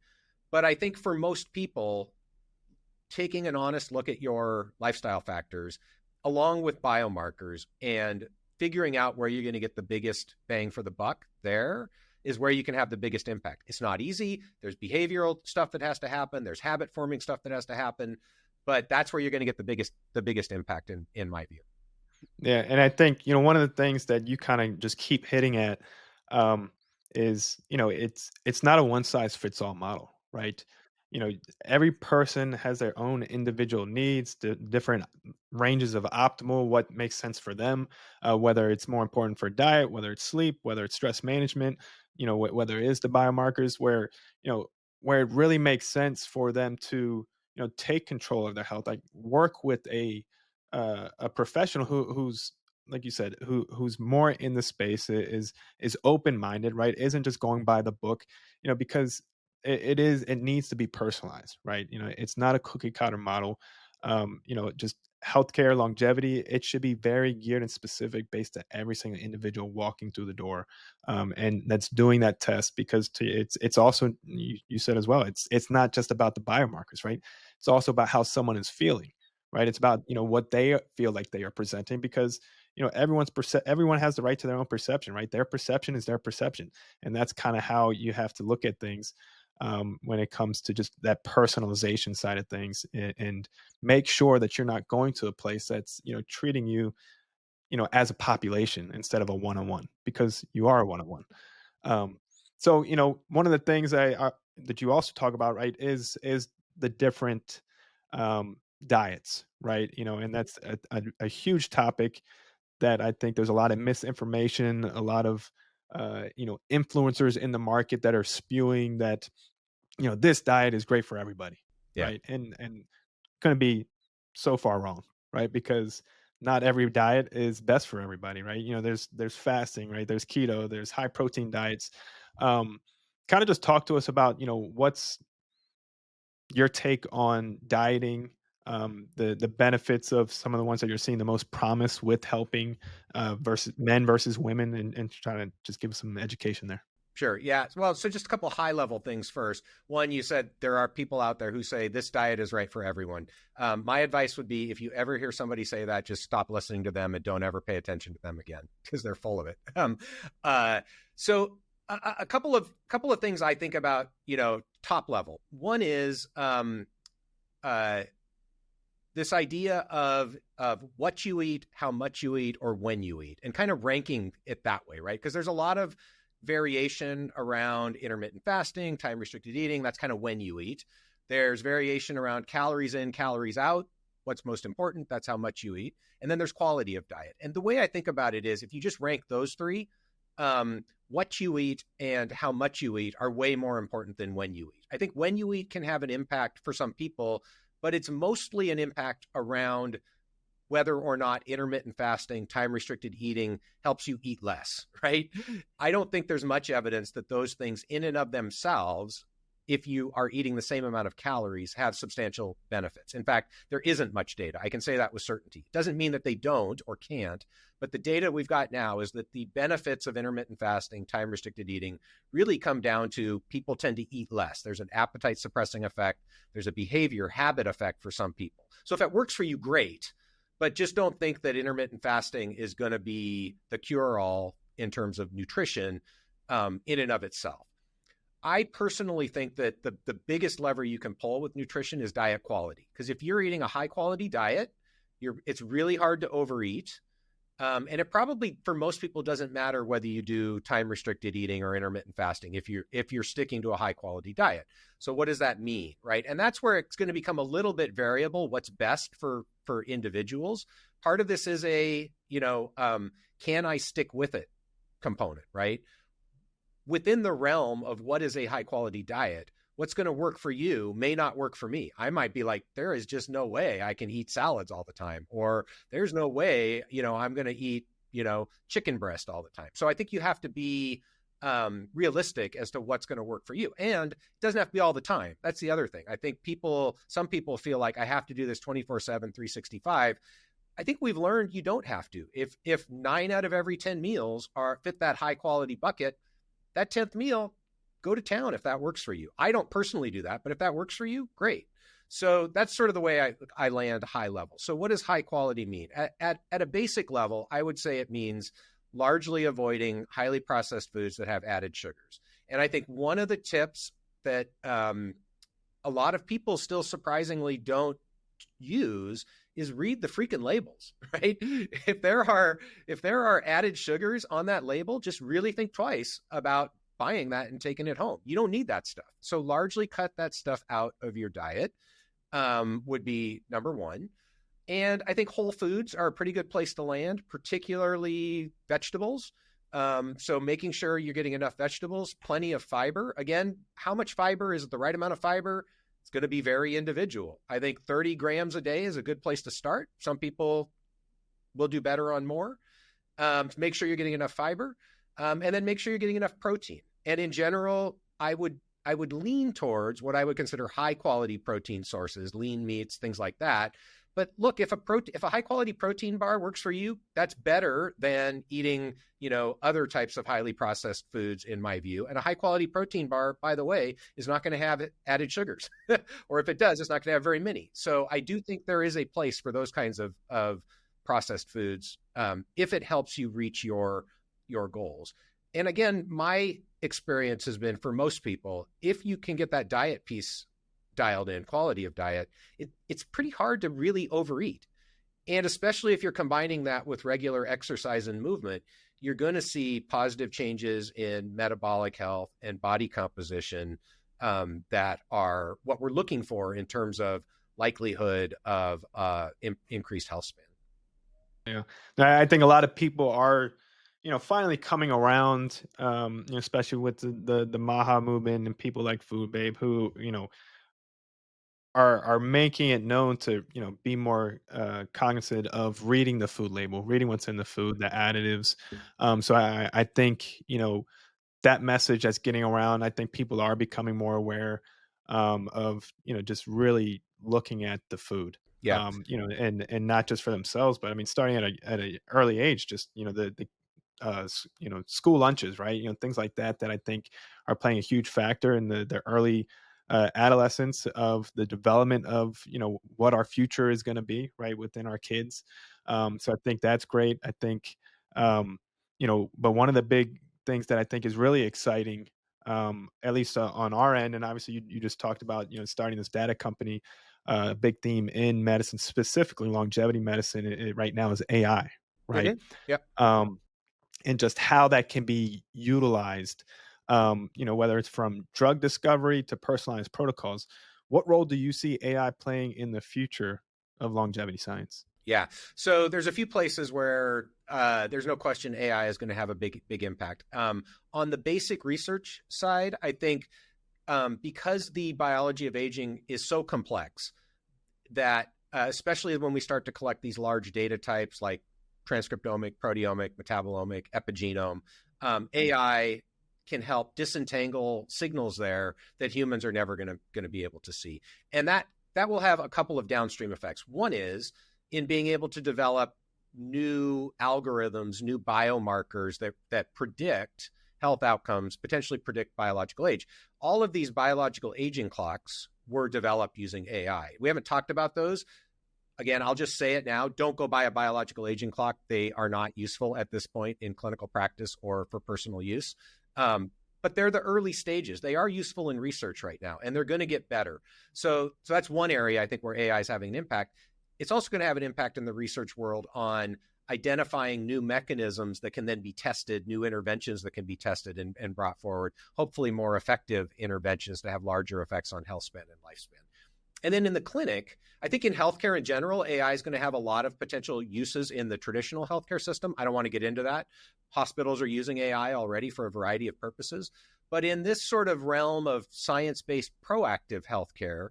[SPEAKER 1] but I think for most people, taking an honest look at your lifestyle factors along with biomarkers and figuring out where you're going to get the biggest bang for the buck there is where you can have the biggest impact. It's not easy. There's behavioral stuff that has to happen. There's habit forming stuff that has to happen, but that's where you're going to get the biggest impact in my view.
[SPEAKER 2] Yeah, and I think one of the things that you kind of just keep hitting at um, is it's not a one size fits all model, right? You know, every person has their own individual needs, the different ranges of optimal, what makes sense for them, whether it's more important for diet, whether it's sleep, whether it's stress management, whether it is the biomarkers, where it really makes sense for them to take control of their health, like work with a professional who's like you said, who's more in the space, is open minded, right? Isn't just going by the book, because it needs to be personalized, right? It's not a cookie cutter model. Just healthcare longevity, it should be very geared and specific based on every single individual walking through the door, and that's doing that test, because it's also, you said as well, it's not just about the biomarkers, right? It's also about how someone is feeling, right? It's about what they feel like they are presenting, because everyone has the right to their own perception, right? Their perception is their perception, and that's kind of how you have to look at things when it comes to just that personalization side of things, and make sure that you're not going to a place that's treating you as a population instead of a one-on-one, because you are a one-on-one. um, so one of the things that you also talk about, right, is the different diets, right? And that's a huge topic that I think there's a lot of misinformation, a lot of influencers in the market that are spewing that this diet is great for everybody,
[SPEAKER 1] Yeah,
[SPEAKER 2] right? And going to be so far wrong, right? Because not every diet is best for everybody, right? There's fasting, right? There's keto, there's high protein diets. Um, Kind of just talk to us about what's your take on dieting, the benefits of some of the ones that you're seeing the most promise with helping versus men versus women, and trying to just give us some education there.
[SPEAKER 1] sure. Yeah. Well, so just a couple of high level things first. One, you said there are people out there who say this diet is right for everyone. My advice would be, if you ever hear somebody say that, just stop listening to them and don't ever pay attention to them again, because they're full of it. So a couple of things I think about, top level. One is this idea of what you eat, how much you eat, or when you eat, and kind of ranking it that way, right? Because there's a lot of variation around intermittent fasting, time restricted eating. That's kind of when you eat. There's variation around calories in, calories out. What's most important? That's how much you eat. And then there's quality of diet. And the way I think about it is, if you just rank those three, what you eat and how much you eat are way more important than when you eat. I think when you eat can have an impact for some people, but it's mostly an impact around whether or not intermittent fasting, time restricted eating helps you eat less, right? I don't think there's much evidence that those things in and of themselves, if you are eating the same amount of calories, have substantial benefits. In fact, there isn't much data. I can say that with certainty. Doesn't mean that they don't or can't, but the data we've got now is that the benefits of intermittent fasting, time restricted eating, really come down to people tend to eat less. There's an appetite suppressing effect. There's a behavior habit effect for some people. So if it works for you, great. But just don't think that intermittent fasting is going to be the cure-all in terms of nutrition in and of itself. I personally think that the biggest lever you can pull with nutrition is diet quality. Because if you're eating a high-quality diet, it's really hard to overeat. And it probably, for most people, doesn't matter whether you do time-restricted eating or intermittent fasting if you're sticking to a high-quality diet. So what does that mean, right? And that's where it's going to become a little bit variable, what's best for individuals. Part of this is can I stick with it component, right? Within the realm of what is a high-quality diet, what's going to work for you may not work for me. I might be like, there is just no way I can eat salads all the time, or there's no way, I'm going to eat, chicken breast all the time. So I think you have to be realistic as to what's going to work for you. And it doesn't have to be all the time. That's the other thing. I think some people feel like I have to do this 24/7, 365. I think we've learned you don't have to. If 9 out of every 10 meals fit that high quality bucket, that 10th meal, go to town if that works for you. I don't personally do that, but if that works for you, great. So that's sort of the way I land high level. So what does high quality mean? At a basic level, I would say it means largely avoiding highly processed foods that have added sugars. And I think one of the tips that a lot of people still surprisingly don't use is read the freaking labels, right? If there are added sugars on that label, just really think twice about buying that and taking it home. You don't need that stuff. So largely cut that stuff out of your diet would be number one. And I think whole foods are a pretty good place to land, particularly vegetables. So making sure you're getting enough vegetables, plenty of fiber. Again, how much fiber is the right amount of fiber? It's going to be very individual. I think 30 grams a day is a good place to start. Some people will do better on more. Make sure you're getting enough fiber, and then make sure you're getting enough protein. And in general, I would lean towards what I would consider high quality protein sources, lean meats, things like that. But look, if a high quality protein bar works for you, that's better than eating, other types of highly processed foods, in my view. And a high quality protein bar, by the way, is not going to have added sugars, or if it does, it's not going to have very many. So I do think there is a place for those kinds of processed foods if it helps you reach your goals. And again, my experience has been for most people, if you can get that diet piece dialed in, quality of diet, it's pretty hard to really overeat. And especially if you're combining that with regular exercise and movement, you're going to see positive changes in metabolic health and body composition that are what we're looking for in terms of likelihood of increased health span.
[SPEAKER 2] Yeah, I think a lot of people are, finally coming around, especially with the Maha movement and people like Food Babe who, are making it known to be more cognizant of reading the food label, reading what's in the food, the additives. So I think that message that's getting around. I think people are becoming more aware of just really looking at the food.
[SPEAKER 1] Yeah.
[SPEAKER 2] And not just for themselves, but I mean, starting at a early age, just the school lunches, right? Things like that I think are playing a huge factor in the early adolescence of the development of what our future is going to be, right, within our kids. So I think that's great. I think but one of the big things that I think is really exciting, at least on our end, and obviously you just talked about starting this data company. A big theme in medicine, specifically longevity medicine, right now is AI, right?
[SPEAKER 1] Mm-hmm. Yep.
[SPEAKER 2] And just how that can be utilized, whether it's from drug discovery to personalized protocols. What role do you see AI playing in the future of longevity science?
[SPEAKER 1] Yeah. So there's a few places where there's no question AI is going to have a big impact. On the basic research side, I think because the biology of aging is so complex that, especially when we start to collect these large data types like transcriptomic, proteomic, metabolomic, epigenome, AI can help disentangle signals there that humans are never going to be able to see, and that will have a couple of downstream effects. One is in being able to develop new algorithms, new biomarkers that predict health outcomes, potentially predict biological age. All of these biological aging clocks were developed using AI. We haven't talked about those. Again, I'll just say it now. Don't go buy a biological aging clock. They are not useful at this point in clinical practice or for personal use. But they're the early stages. They are useful in research right now, and they're going to get better. So that's one area I think where AI is having an impact. It's also going to have an impact in the research world on identifying new mechanisms that can then be tested, new interventions that can be tested and brought forward, hopefully more effective interventions that have larger effects on health span and lifespan. And then in the clinic, I think in healthcare in general, AI is going to have a lot of potential uses in the traditional healthcare system. I don't want to get into that. Hospitals are using AI already for a variety of purposes. But in this sort of realm of science-based proactive healthcare,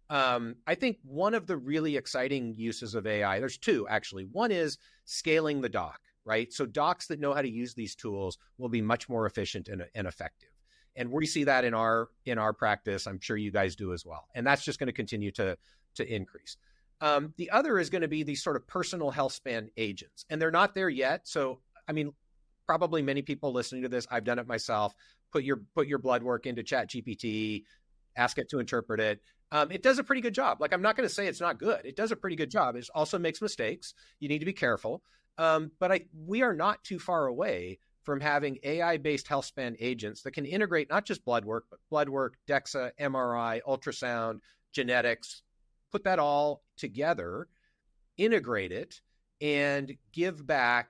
[SPEAKER 1] I think one of the really exciting uses of AI, there's two actually. One is scaling the doc, right? So docs that know how to use these tools will be much more efficient and effective. And we see that in our practice. I'm sure you guys do as well. And that's just going to continue to increase. The other is going to be these sort of personal health span agents. And they're not there yet. So, I mean, probably many people listening to this, I've done it myself. Put your blood work into ChatGPT, ask it to interpret it. It does a pretty good job. Like, I'm not going to say it's not good. It does a pretty good job. It also makes mistakes. You need to be careful. But we are not too far away from having AI-based health span agents that can integrate not just blood work, but blood work, DEXA, MRI, ultrasound, genetics, put that all together, integrate it, and give back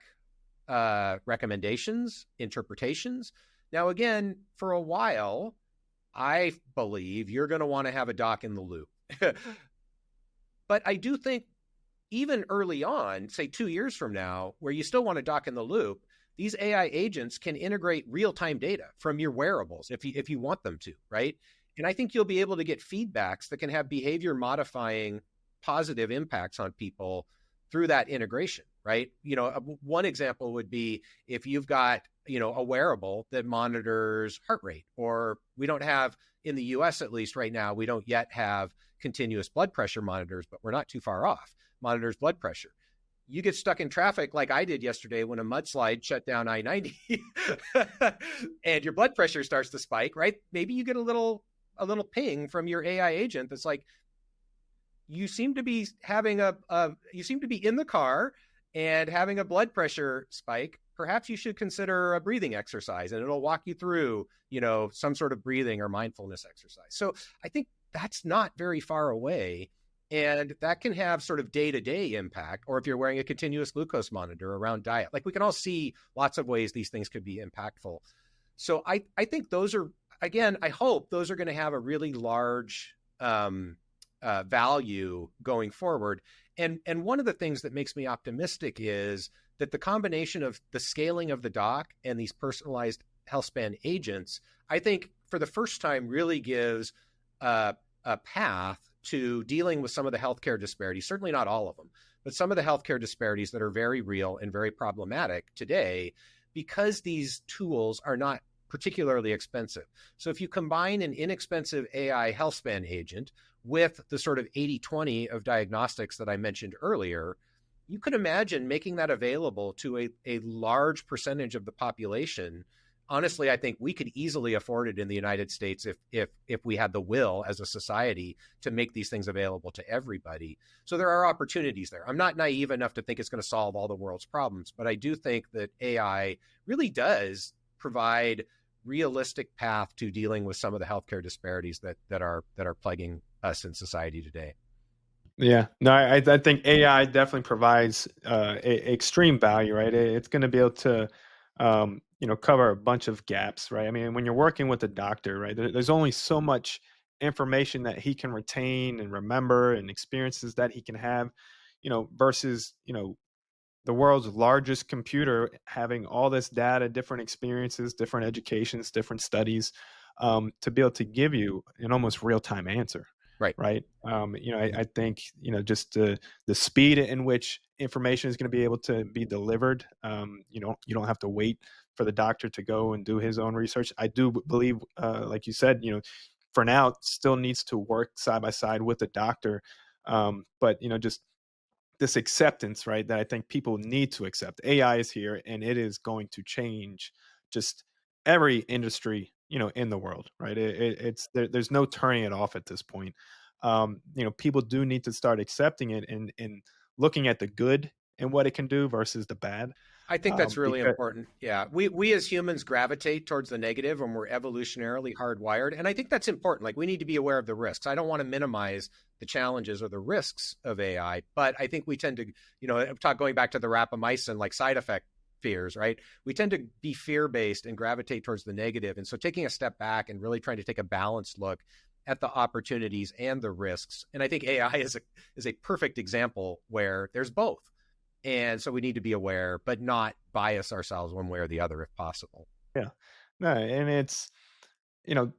[SPEAKER 1] recommendations, interpretations. Now, again, for a while, I believe you're going to want to have a doc in the loop. But I do think even early on, say 2 years from now, where you still want a doc in the loop, these AI agents can integrate real-time data from your wearables if you want them to, right? And I think you'll be able to get feedbacks that can have behavior modifying positive impacts on people through that integration, right? You know, one example would be if you've got, you know, a wearable that monitors heart rate, or we don't have, in the US at least right now, we don't yet have continuous blood pressure monitors, but we're not too far off, monitors blood pressure. You get stuck in traffic like I did yesterday when a mudslide shut down I-90 and your blood pressure starts to spike, right? Maybe you get a little ping from your AI agent that's like, you seem to be having you seem to be in the car and having a blood pressure spike. Perhaps you should consider a breathing exercise, and it'll walk you through, you know, some sort of breathing or mindfulness exercise. So I think that's not very far away. And that can have sort of day-to-day impact, or if you're wearing a continuous glucose monitor around diet. Like, we can all see lots of ways these things could be impactful. So I think those are, again, I hope those are going to have a really large value going forward. And one of the things that makes me optimistic is that the combination of the scaling of the doc and these personalized health span agents, I think for the first time really gives a path to dealing with some of the healthcare disparities, certainly not all of them, but some of the healthcare disparities that are very real and very problematic today, because these tools are not particularly expensive. So if you combine an inexpensive AI health span agent with the sort of 80-20 of diagnostics that I mentioned earlier, you could imagine making that available to a large percentage of the population. Honestly, I think we could easily afford it in the United States if we had the will as a society to make these things available to everybody. So there are opportunities there. I'm not naive enough to think it's going to solve all the world's problems, but I do think that AI really does provide realistic path to dealing with some of the healthcare disparities that are plaguing us in society today.
[SPEAKER 2] Yeah, no, I think AI definitely provides extreme value, right? It's going to be able to, cover a bunch of gaps, right? I mean, when you're working with a doctor, right, there's only so much information that he can retain and remember and experiences that he can have. versus, the world's largest computer having all this data, different experiences, different educations, different studies, to be able to give you an almost real time answer.
[SPEAKER 1] Right.
[SPEAKER 2] Right. I think, just the speed in which information is going to be able to be delivered. You don't have to wait for the doctor to go and do his own research. I do believe, like you said, for now, it still needs to work side by side with the doctor. But, just this acceptance, right? That I think people need to accept. AI is here and it is going to change just every industry, in the world, right? There's no turning it off at this point. People do need to start accepting it and looking at the good and what it can do versus the bad.
[SPEAKER 1] I think that's really
[SPEAKER 2] Because
[SPEAKER 1] important. Yeah. We as humans gravitate towards the negative and we're evolutionarily hardwired. And I think that's important. Like we need to be aware of the risks. I don't want to minimize the challenges or the risks of AI, but I think we tend to, going back to the rapamycin, like side effect fears, right? We tend to be fear-based and gravitate towards the negative. And so taking a step back and really trying to take a balanced look at the opportunities and the risks. And I think AI is a perfect example where there's both. And so we need to be aware, but not bias ourselves one way or the other if possible.
[SPEAKER 2] yeah, no, and it's,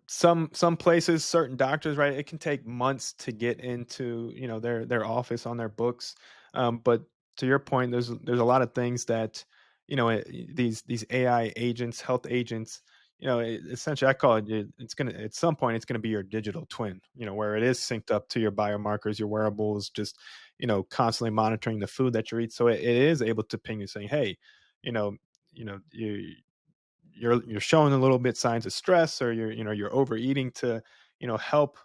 [SPEAKER 2] some places, certain doctors, right, it can take months to get into, their office on their books. But to your point, there's a lot of things that, these AI agents, health agents, essentially I call it's gonna, at some point it's gonna be your digital twin, where it is synced up to your biomarkers, your wearables, just, constantly monitoring the food that you eat. So it is able to ping you saying, hey, you know you're showing a little bit signs of stress, or you're overeating, to help,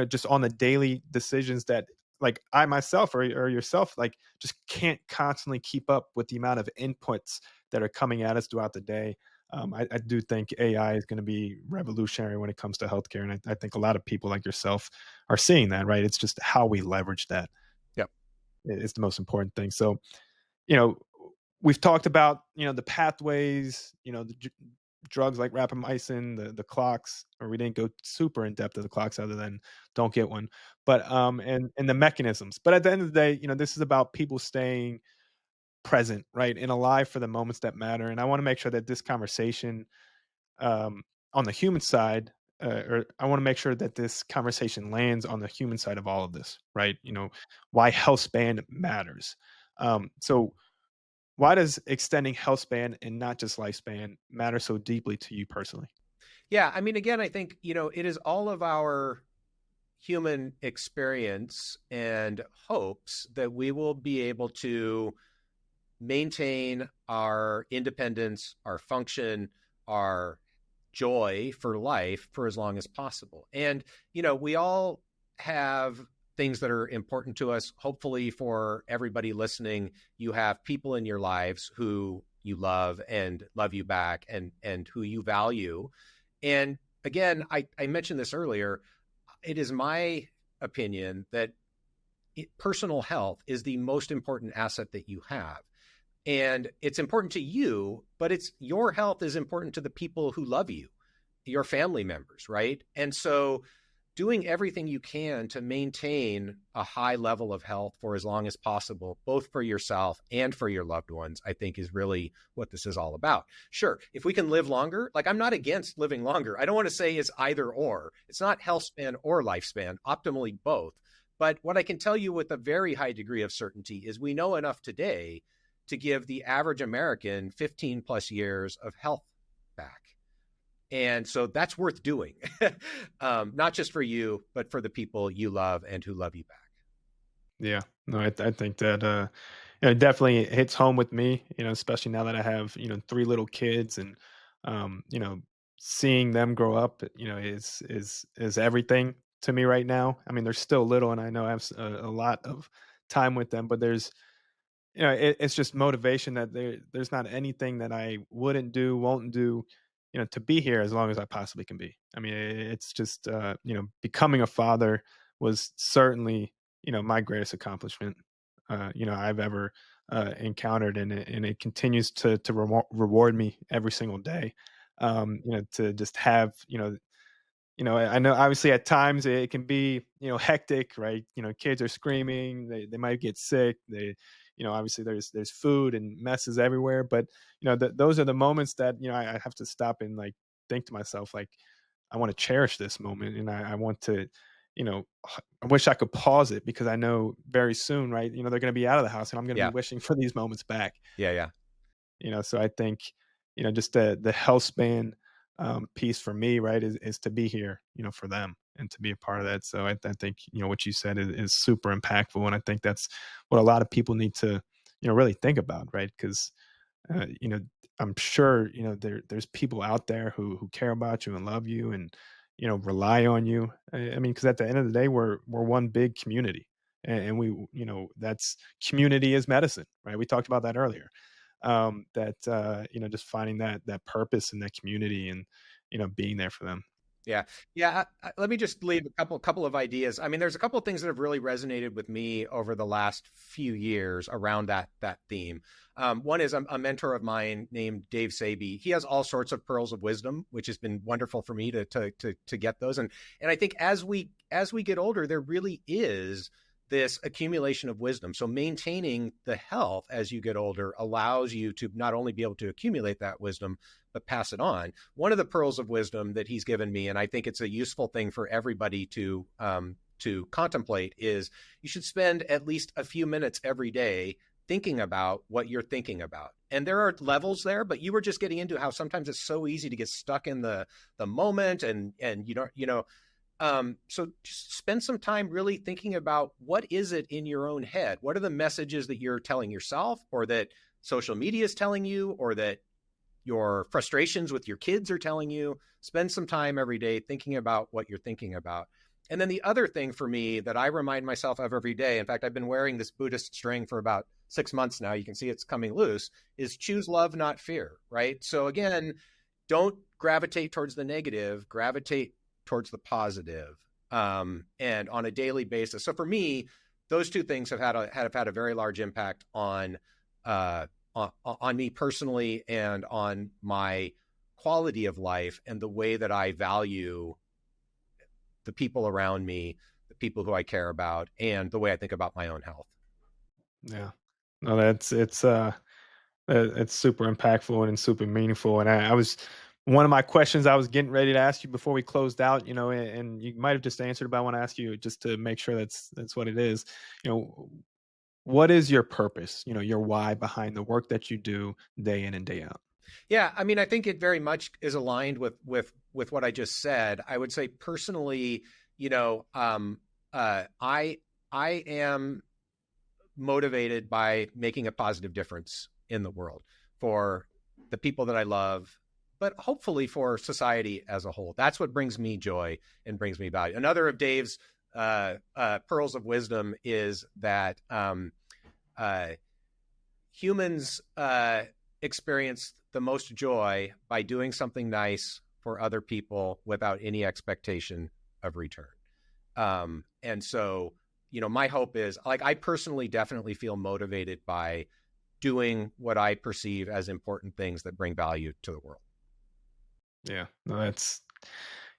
[SPEAKER 2] just on the daily decisions that, like, I myself, or yourself, like, just can't constantly keep up with the amount of inputs that are coming at us throughout the day. I do think AI is going to be revolutionary when it comes to healthcare, and I think a lot of people like yourself are seeing that, right? It's just how we leverage that
[SPEAKER 1] Yep.
[SPEAKER 2] is the most important thing. So, you know, we've talked about, the pathways, drugs like rapamycin, the clocks, or we didn't go super in depth of the clocks other than don't get one, but and the mechanisms. But at the end of the day, this is about people staying present, right, and alive for the moments that matter. And I want to make sure that this conversation, um, on the human side, or I want to make sure that this conversation lands on the human side of all of this, right? Why health span matters. So why does extending health span and not just lifespan matter so deeply to you personally?
[SPEAKER 1] Yeah. I mean, again, I think, it is all of our human experience and hopes that we will be able to maintain our independence, our function, our joy for life for as long as possible. And, we all have things that are important to us. Hopefully, for everybody listening, you have people in your lives who you love and love you back, and who you value. And again, I mentioned this earlier. It is my opinion that personal health is the most important asset that you have. And it's important to you, but it's your health is important to the people who love you, your family members, right? And so doing everything you can to maintain a high level of health for as long as possible, both for yourself and for your loved ones, I think is really what this is all about. Sure, if we can live longer, like, I'm not against living longer. I don't want to say it's either or. It's not health span or lifespan, optimally both. But what I can tell you with a very high degree of certainty is we know enough today to give the average American 15 plus years of health back. And so that's worth doing, not just for you, but for the people you love and who love you back.
[SPEAKER 2] Yeah, no, I think that, it definitely hits home with me, especially now that I have, three little kids, and, seeing them grow up, is everything to me right now. I mean, they're still little, and I know I have a lot of time with them, but it's just motivation that there's not anything that I wouldn't do, won't do, to be here as long as I possibly can be. I mean, it's just, becoming a father was certainly, my greatest accomplishment, I've ever encountered, and it continues to reward me every single day. To just have, I know obviously at times it can be, hectic, right? Kids are screaming, they might get sick. Obviously there's food and messes everywhere, but those are the moments that, I have to stop and like think to myself, like, I want to cherish this moment, and I want to, I wish I could pause it because I know very soon, right? They're going to be out of the house and I'm going to be
[SPEAKER 1] Yeah.
[SPEAKER 2] wishing for these moments back.
[SPEAKER 1] Yeah. Yeah.
[SPEAKER 2] So I think, just the health span piece for me, right, is to be here, for them and to be a part of that. So I think, what you said is super impactful. And I think that's what a lot of people need to, really think about, right? Because, uh, you know, I'm sure, there's people out there who care about you and love you and, rely on you. I mean, because at the end of the day, we're one big community. And we, that's community is medicine, right? We talked about that earlier. That just finding that purpose in that community and being there for them.
[SPEAKER 1] Yeah. Yeah. Let me just leave a couple of ideas. I mean, there's a couple of things that have really resonated with me over the last few years around that theme. One is a mentor of mine named Dave Saby. He has all sorts of pearls of wisdom, which has been wonderful for me to get those. And I think as we get older, there really is this accumulation of wisdom. So maintaining the health as you get older allows you to not only be able to accumulate that wisdom, but pass it on. One of the pearls of wisdom that he's given me, and I think it's a useful thing for everybody to contemplate, is you should spend at least a few minutes every day thinking about what you're thinking about. And there are levels there, but you were just getting into how sometimes it's so easy to get stuck in the moment, and so just spend some time really thinking about what is it in your own head? What are the messages that you're telling yourself, or that social media is telling you, or that your frustrations with your kids are telling you? Spend some time every day thinking about what you're thinking about. And then the other thing for me that I remind myself of every day, in fact, I've been wearing this Buddhist string for about 6 months now. You can see it's coming loose, is choose love, not fear, right? So again, don't gravitate towards the negative, gravitate towards the positive, and on a daily basis. So for me, those two things have had a very large impact uh, on me personally and on my quality of life and the way that I value the people around me, the people who I care about, and the way I think about my own health.
[SPEAKER 2] Yeah. No, it's super impactful and super meaningful. And I was one of my questions I was getting ready to ask you before we closed out, and you might have just answered, but I want to ask you just to make sure that's what it is. You know, what is your purpose? Your why behind the work that you do day in and day out.
[SPEAKER 1] Yeah, I mean, I think it very much is aligned with what I just said. I would say personally, you know, um, I am motivated by making a positive difference in the world for the people that I love, but hopefully for society as a whole. That's what brings me joy and brings me value. Another of Dave's pearls of wisdom is that uh, humans experience the most joy by doing something nice for other people without any expectation of return. And so, my hope is, like, I personally definitely feel motivated by doing what I perceive as important things that bring value to the world.
[SPEAKER 2] Yeah, no, it's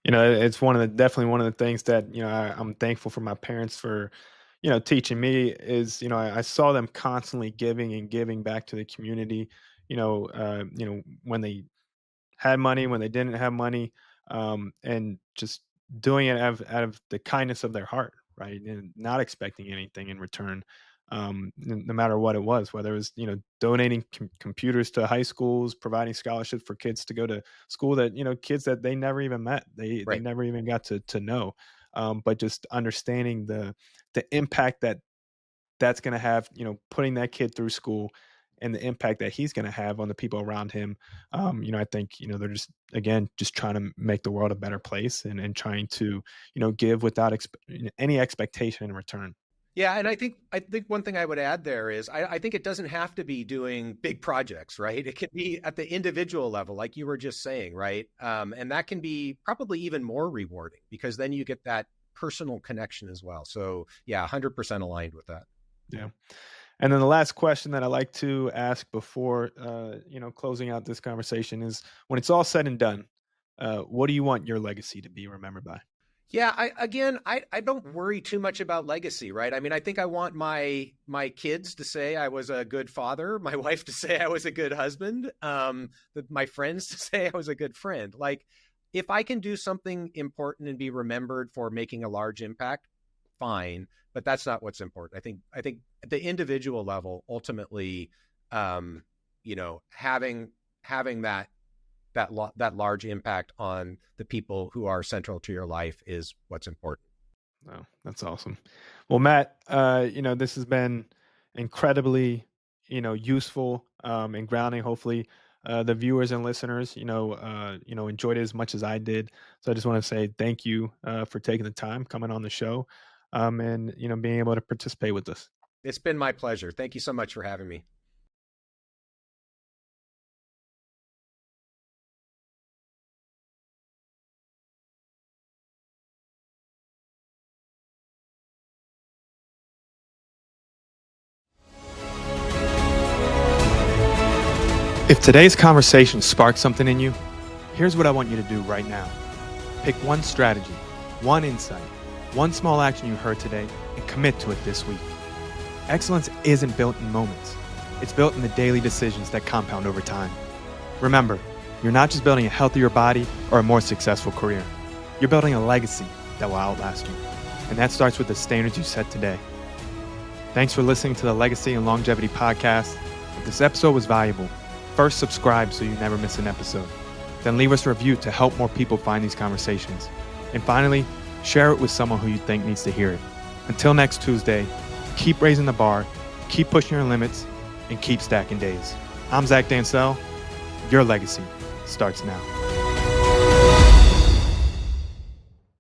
[SPEAKER 2] definitely one of the things that, I'm thankful for my parents for, teaching me is, I saw them constantly giving and giving back to the community, when they had money, when they didn't have money, and just doing it out of the kindness of their heart, right? And not expecting anything in return, no matter what it was, whether it was, donating computers to high schools, providing scholarships for kids to go to school that, kids that they never even met, they
[SPEAKER 1] Right.
[SPEAKER 2] never even got to know, but just understanding the impact that's going to have, putting that kid through school and the impact that he's going to have on the people around him. I think, they're just, again, just trying to make the world a better place and trying to, give without any expectation in return.
[SPEAKER 1] Yeah, and I think one thing I would add there is I think it doesn't have to be doing big projects, right? It can be at the individual level, like you were just saying, right? And that can be probably even more rewarding because then you get that personal connection as well. So yeah, 100% aligned with that.
[SPEAKER 2] Yeah. And then the last question that I like to ask before, closing out this conversation is when it's all said and done, What do you want your legacy to be remembered by?
[SPEAKER 1] Yeah, I don't worry too much about legacy, right? I mean, I think I want my kids to say I was a good father, my wife to say I was a good husband, my friends to say I was a good friend. Like, if I can do something important and be remembered for making a large impact, fine. But that's not what's important. I think at the individual level, ultimately, having that large impact on the people who are central to your life is what's important.
[SPEAKER 2] Oh, that's awesome. Well, Matt, this has been incredibly, useful and grounding. Hopefully, the viewers and listeners, enjoyed it as much as I did. So I just want to say thank you for taking the time, coming on the show, and being able to participate with us.
[SPEAKER 1] It's been my pleasure. Thank you so much for having me.
[SPEAKER 2] If today's conversation sparked something in you, here's what I want you to do right now. Pick one strategy, one insight, one small action you heard today, and commit to it this week. Excellence isn't built in moments. It's built in the daily decisions that compound over time. Remember, you're not just building a healthier body or a more successful career. You're building a legacy that will outlast you. And that starts with the standards you set today. Thanks for listening to the Legacy and Longevity Podcast. If this episode was valuable, first subscribe so you never miss an episode. Then leave us a review to help more people find these conversations. And finally, share it with someone who you think needs to hear it. Until next Tuesday, keep raising the bar, keep pushing your limits, and keep stacking days. I'm Zach Dancel. Your legacy starts now.